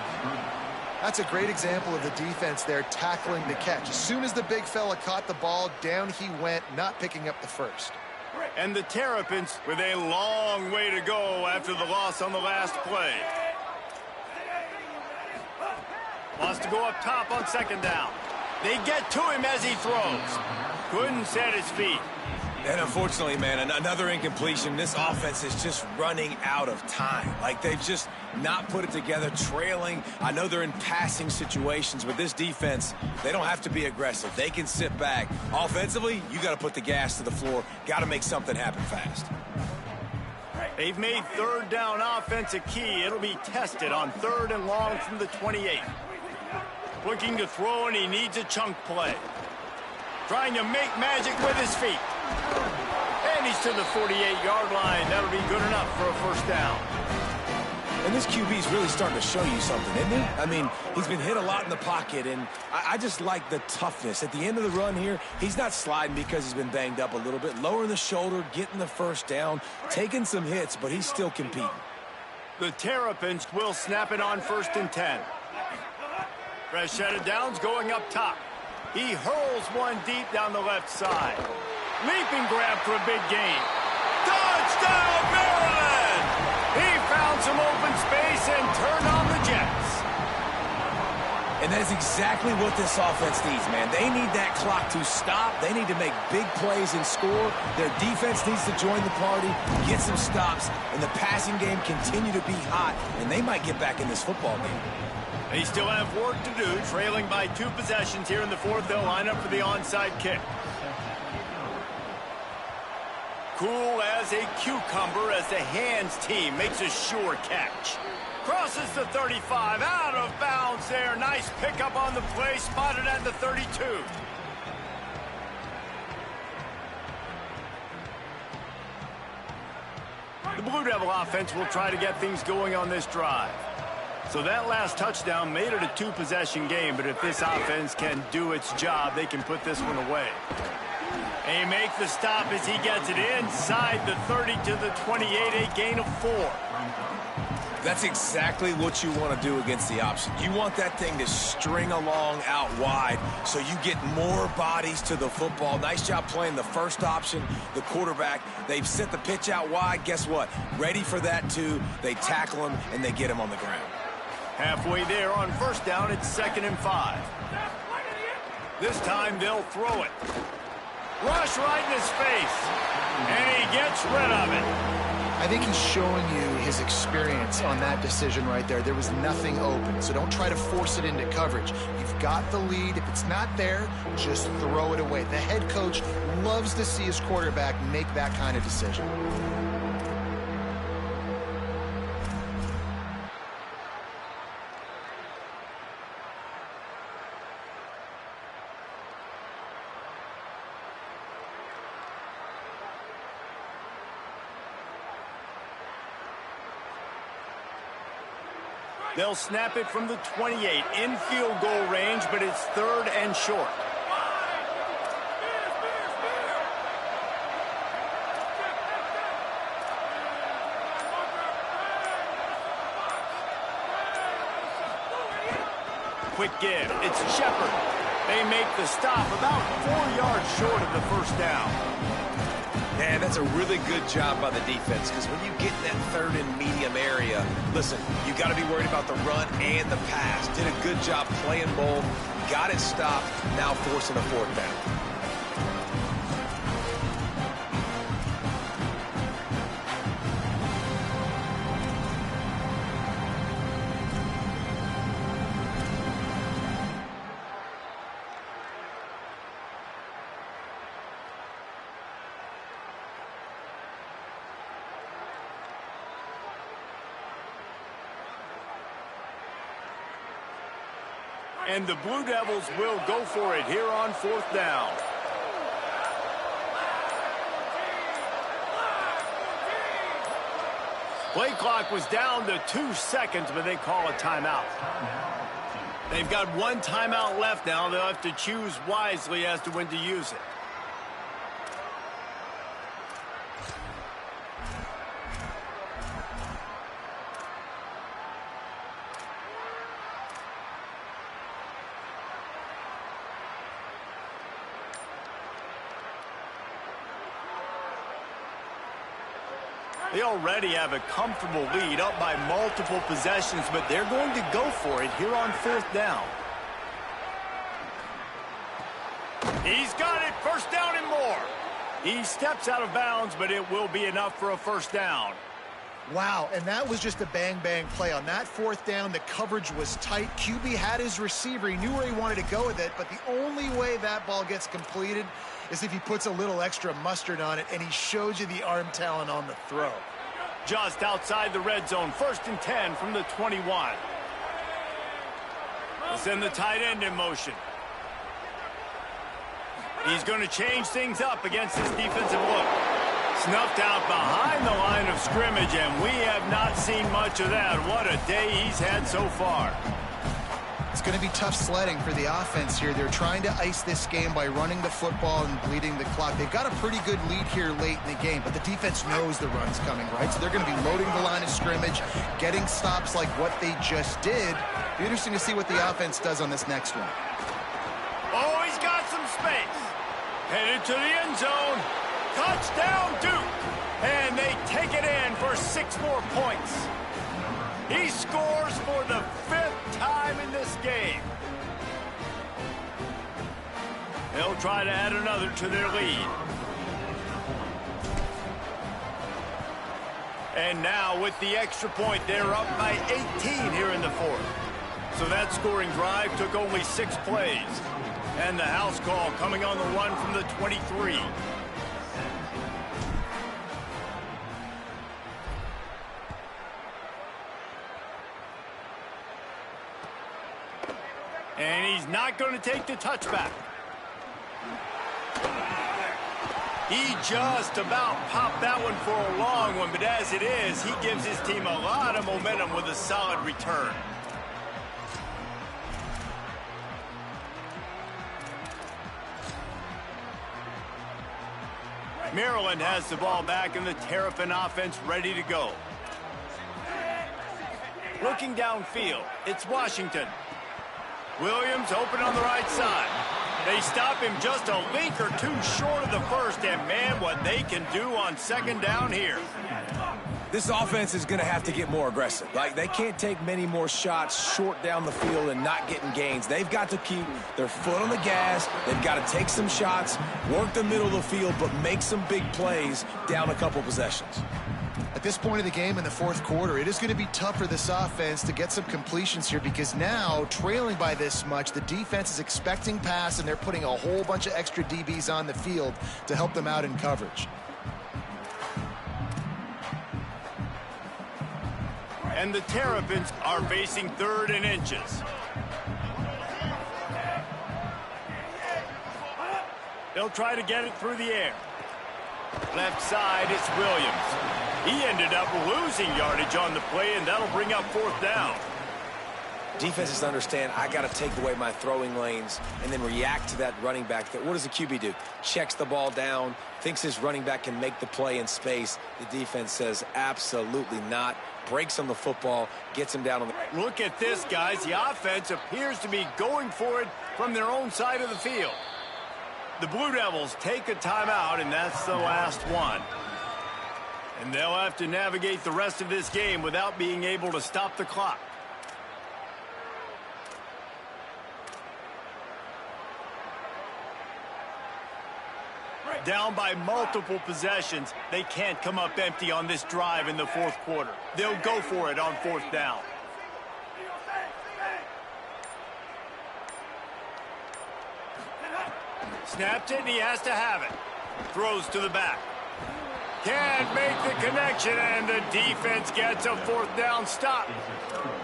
That's a great example of the defense there tackling the catch. As soon as the big fella caught the ball, down he went, not picking up the first. And the Terrapins with a long way to go after the loss on the last play. Wants to go up top on 2nd down. They get to him as he throws. Couldn't set his feet. And unfortunately, man, another incompletion. This offense is just running out of time. Like, they've just not put it together, trailing. I know they're in passing situations, but this defense, they don't have to be aggressive. They can sit back. Offensively, you got to put the gas to the floor. Got to make something happen fast. They've made 3rd down offense a key. It'll be tested on 3rd and long from the 28. Looking to throw, and he needs a chunk play. Trying to make magic with his feet. And he's to the 48-yard line. That'll be good enough for a 1st down. And this QB is really starting to show you something, isn't he? I mean, he's been hit a lot in the pocket, and I just like the toughness. At the end of the run here, he's not sliding because he's been banged up a little bit. Lowering the shoulder, getting the first down, taking some hits, but he's still competing. The Terrapins will snap it on 1st and 10. Freshetta Downs going up top. He hurls one deep down the left side. Leaping grab for a big gain. Touchdown, Maryland! He found some open space and turned on the Jets. And that is exactly what this offense needs, man. They need that clock to stop. They need to make big plays and score. Their defense needs to join the party, get some stops, and the passing game continue to be hot, and they might get back in this football game. They still have work to do, trailing by 2 possessions here in the 4th. They'll line up for the onside kick. Cool as a cucumber as the hands team makes a sure catch. Crosses the 35, out of bounds there. Nice pickup on the play, spotted at the 32. The Blue Devil offense will try to get things going on this drive. So that last touchdown made it a 2-possession game, but if this offense can do its job, they can put this one away. They make the stop as he gets it inside the 30 to the 28, a gain of 4. That's exactly what you want to do against the option. You want that thing to string along out wide so you get more bodies to the football. Nice job playing the first option, the quarterback. They've set the pitch out wide. Guess what? Ready for that too. They tackle him and they get him on the ground. Halfway there on 1st down, it's 2nd and 5. This time they'll throw it. Rush right in his face, and he gets rid of it. I think he's showing you his experience on that decision right there. There was nothing open, so don't try to force it into coverage. You've got the lead. If it's not there, just throw it away. The head coach loves to see his quarterback make that kind of decision. They'll snap it from the 28 in field goal range, but it's 3rd and short. Quick give. It's Shepard. They make the stop about 4 yards short of the 1st down. Man, that's a really good job by the defense, because when you get in that 3rd and medium area, listen, you got to be worried about the run and the pass. Did a good job playing both, got it stopped, now forcing a 4th down. And the Blue Devils will go for it here on 4th down. Play clock was down to 2 seconds, but they call a timeout. They've got 1 timeout left now. They'll have to choose wisely as to when to use it. They already have a comfortable lead, up by multiple possessions, but they're going to go for it here on 4th down. He's got it, 1st down and more. He steps out of bounds, but it will be enough for a 1st down. Wow, and that was just a bang-bang play. On that 4th down, the coverage was tight. QB had his receiver. He knew where he wanted to go with it, but the only way that ball gets completed is if he puts a little extra mustard on it, and he shows you the arm talent on the throw. Just outside the red zone, 1st and 10 from the 21. They'll send the tight end in motion. He's going to change things up against this defensive look. Snuffed out behind the line of scrimmage, and we have not seen much of that. What a day he's had so far. It's going to be tough sledding for the offense here. They're trying to ice this game by running the football and bleeding the clock. They've got a pretty good lead here late in the game, but the defense knows the run's coming, right? So they're going to be loading the line of scrimmage, getting stops like what they just did. Be interesting to see what the offense does on this next one. Oh, he's got some space. Headed to the end zone. Touchdown, Duke. And they take it in for 6 more points. He scores for the 5th time in this game. They'll try to add another to their lead. And now with the extra point, they're up by 18 here in the 4th. So that scoring drive took only 6 plays. And the house call coming on the run from the 23. And he's not going to take the touchback. He just about popped that one for a long one, but as it is, he gives his team a lot of momentum with a solid return. Maryland has the ball back and the Terrapin offense ready to go. Looking downfield, it's Washington. Williams open on the right side. They stop him just a link or two short of the first, and man, what they can do on 2nd down here. This offense is going to have to get more aggressive. Like, they can't take many more shots short down the field and not getting gains. They've got to keep their foot on the gas. They've got to take some shots, work the middle of the field, but make some big plays down a couple possessions. At this point of the game in the 4th quarter, it is going to be tough for this offense to get some completions here because now, trailing by this much, the defense is expecting pass, and they're putting a whole bunch of extra DBs on the field to help them out in coverage. And the Terrapins are facing 3rd and inches. They'll try to get it through the air. Left side, it's Williams. He ended up losing yardage on the play, and that'll bring up 4th down. Defenses understand I got to take away my throwing lanes and then react to that running back. What does the QB do? Checks the ball down, thinks his running back can make the play in space. The defense says absolutely not. Breaks on the football, gets him down on the... Look at this, guys. The offense appears to be going for it from their own side of the field. The Blue Devils take a timeout, and that's the last one. And they'll have to navigate the rest of this game without being able to stop the clock. Down by multiple possessions, they can't come up empty on this drive in the 4th quarter. They'll go for it on 4th down. Snapped it, and he has to have it. Throws to the back. Can't make the connection, and the defense gets a 4th down stop.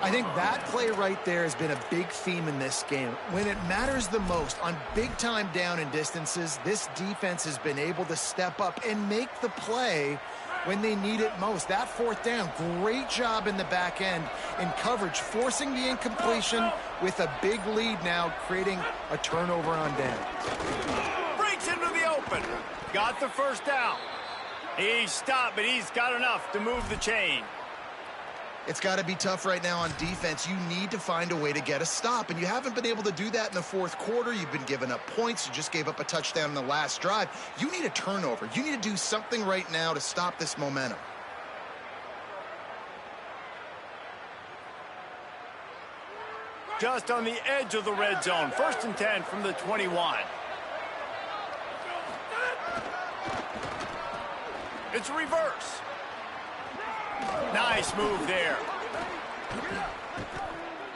I think that play right there has been a big theme in this game. When it matters the most, on big-time down and distances, this defense has been able to step up and make the play when they need it most. That 4th down, great job in the back end in coverage, forcing the incompletion with a big lead now, creating a turnover on down. Breaks into the open. Got the 1st down. He stopped, but he's got enough to move the chain. It's got to be tough right now on defense. You need to find a way to get a stop, and you haven't been able to do that in the 4th quarter. You've been giving up points. You just gave up a touchdown in the last drive. You need a turnover. You need to do something right now to stop this momentum. Just on the edge of the red zone. 1st and 10 from the 21. It's reverse. Nice move there.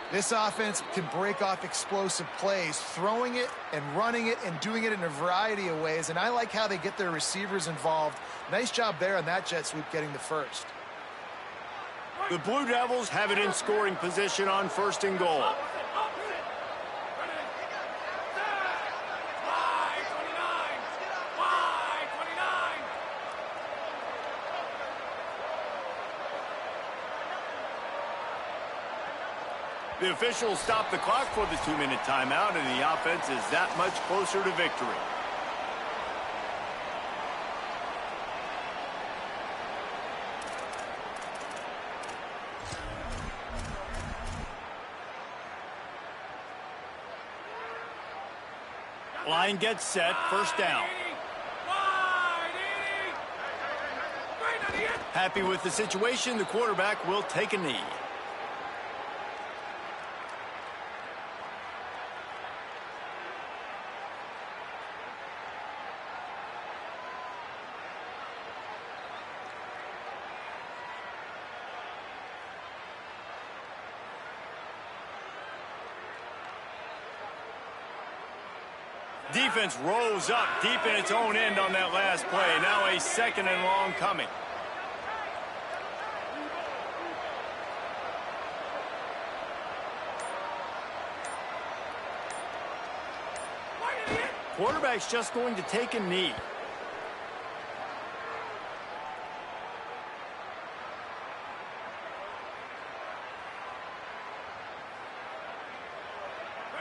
This offense can break off explosive plays, throwing it and running it and doing it in a variety of ways, and I like how they get their receivers involved. Nice job there on that jet sweep getting the 1st. The Blue Devils have it in scoring position on 1st and goal. The officials stop the clock for the 2-minute timeout, and the offense is that much closer to victory. Line gets set, first down. Happy with the situation, the quarterback will take a knee. Defense rolls up deep in its own end on that last play. Now a 2nd and long coming. Quarterback's just going to take a knee.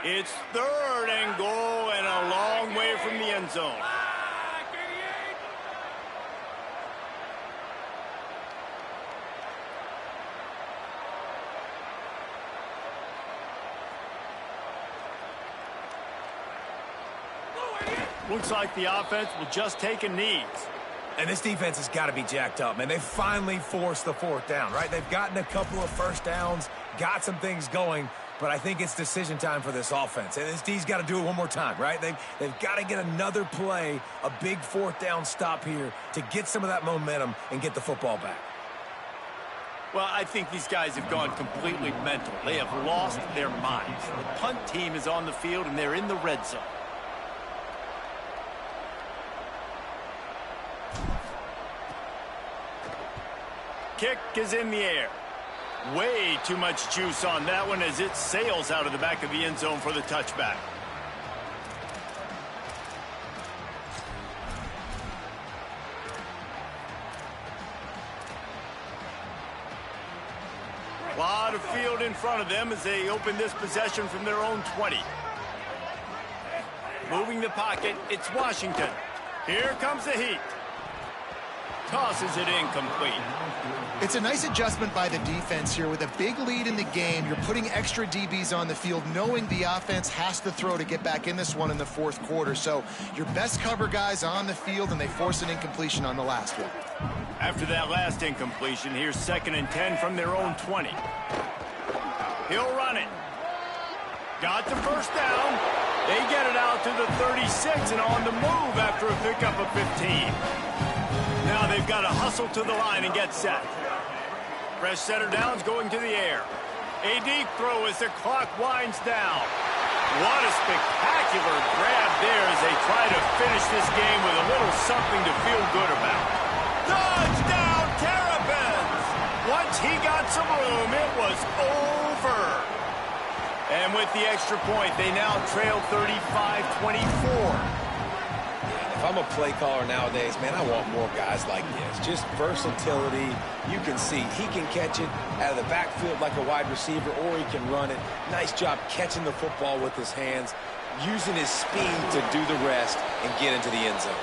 It's 3rd and goal and a long way from the end zone. Looks like the offense will just take a knee. And this defense has got to be jacked up, man. They finally forced the 4th down, right? They've gotten a couple of first downs, got some things going, but I think it's decision time for this offense. And this D's got to do it one more time, right? They've got to get another play, a big 4th down stop here to get some of that momentum and get the football back. Well, I think these guys have gone completely mental. They have lost their minds. The punt team is on the field, and they're in the red zone. Kick is in the air. Way too much juice on that one as it sails out of the back of the end zone for the touchback. A lot of field in front of them as they open this possession from their own 20. Moving the pocket, it's Washington. Here comes the heat. Tosses it incomplete. It's a nice adjustment by the defense here. With a big lead in the game, you're putting extra DBs on the field, knowing the offense has to throw to get back in this one in the 4th quarter. So your best cover guys on the field, and they force an incompletion on the last one. After that last incompletion, here's 2nd and 10 from their own 20. He'll run it. Got the first down. They get it out to the 36 and on the move after a pickup of 15. Now they've got to hustle to the line and get set. Fresh setter downs going to the air. A deep throw as the clock winds down. What a spectacular grab there as they try to finish this game with a little something to feel good about. Touchdown, Terrapins! Once he got some room, it was over. And with the extra point, they now trail 35-24. If I'm a play caller nowadays, man, I want more guys like this. Just versatility. You can see he can catch it out of the backfield like a wide receiver, or he can run it. Nice job catching the football with his hands, using his speed to do the rest and get into the end zone.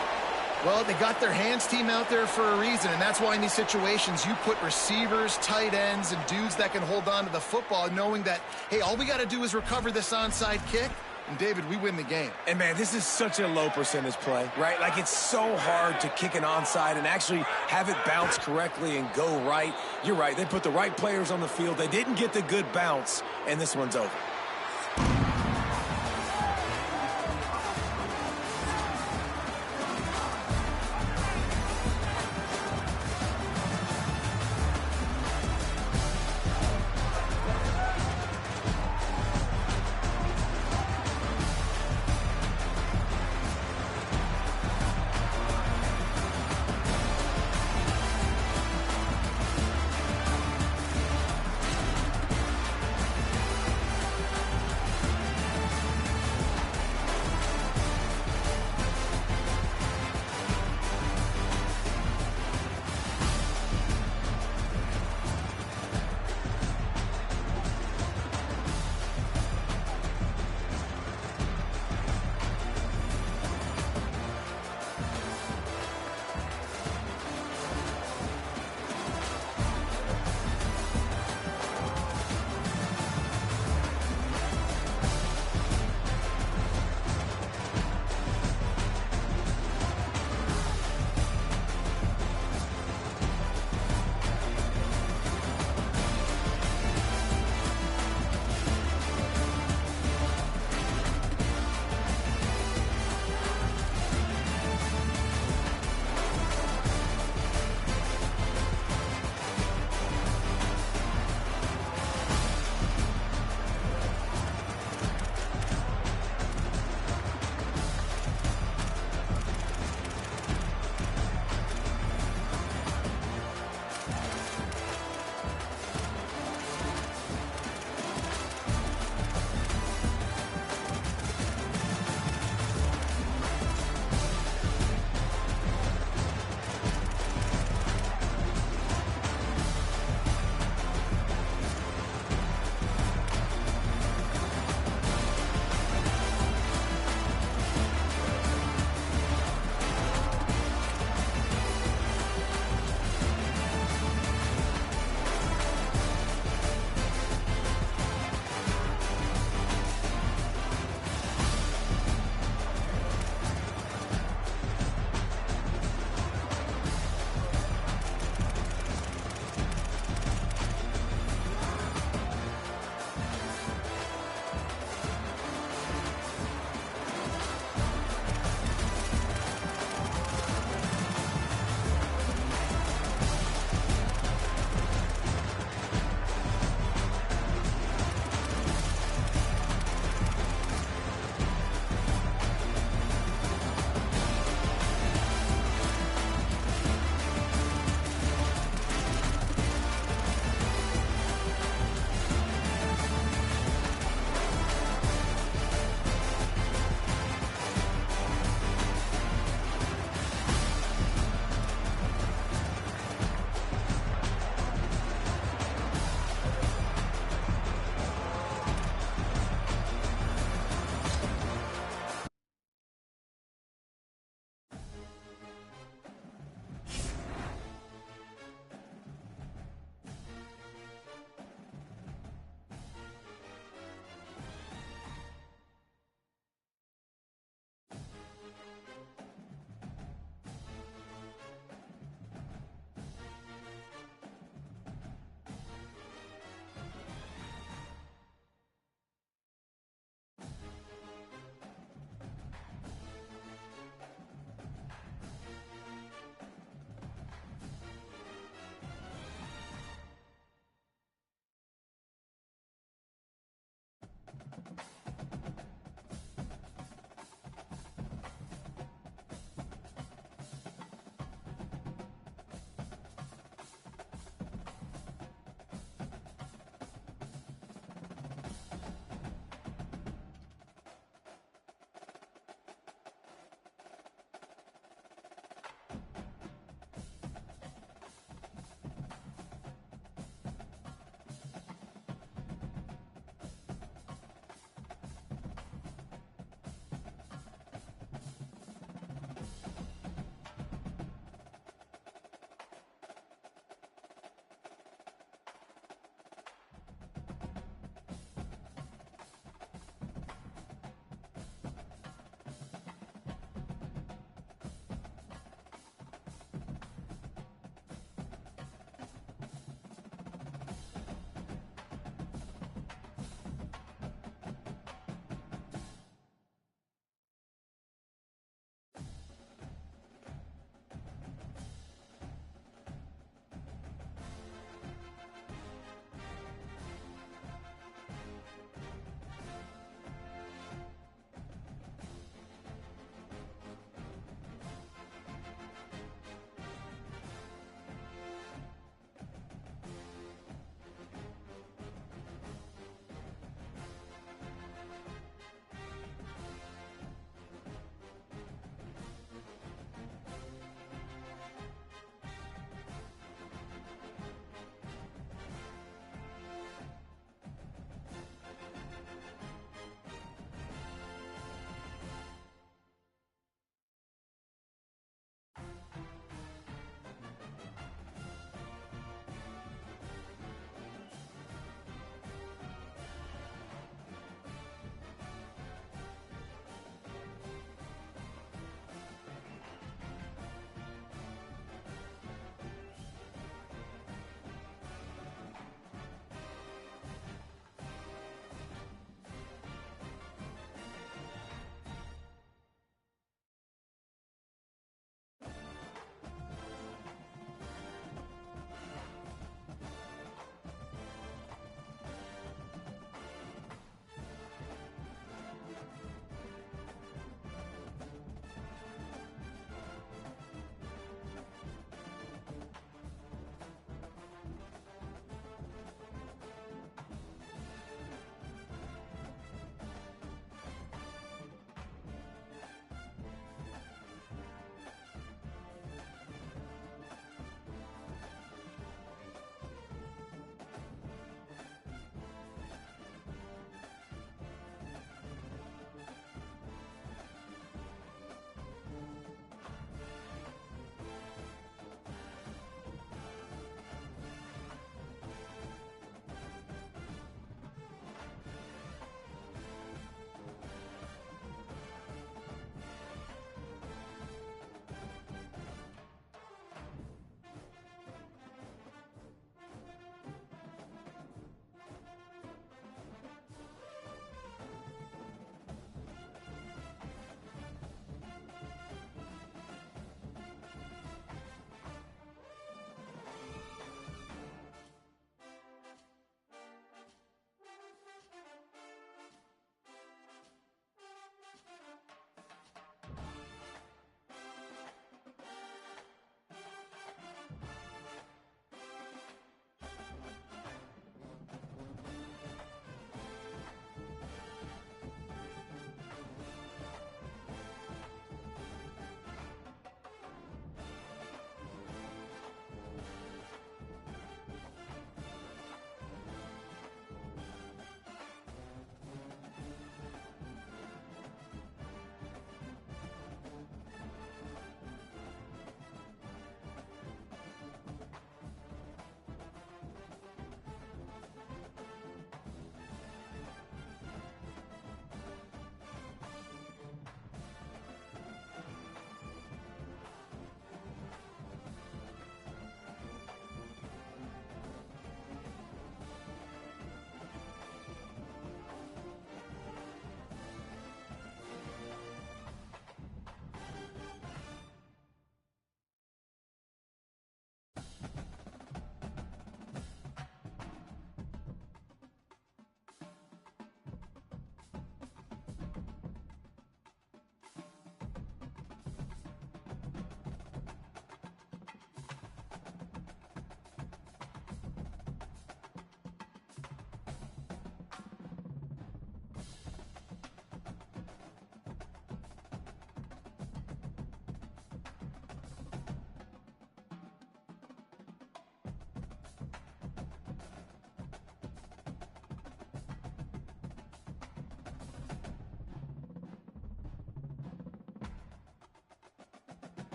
Well, they got their hands team out there for a reason, and that's why in these situations you put receivers, tight ends, and dudes that can hold on to the football, knowing that, hey, all we got to do is recover this onside kick. And, David, we win the game. And, man, this is such a low percentage play, right? Like, it's so hard to kick an onside and actually have it bounce correctly and go right. You're right. They put the right players on the field. They didn't get the good bounce, and this one's over.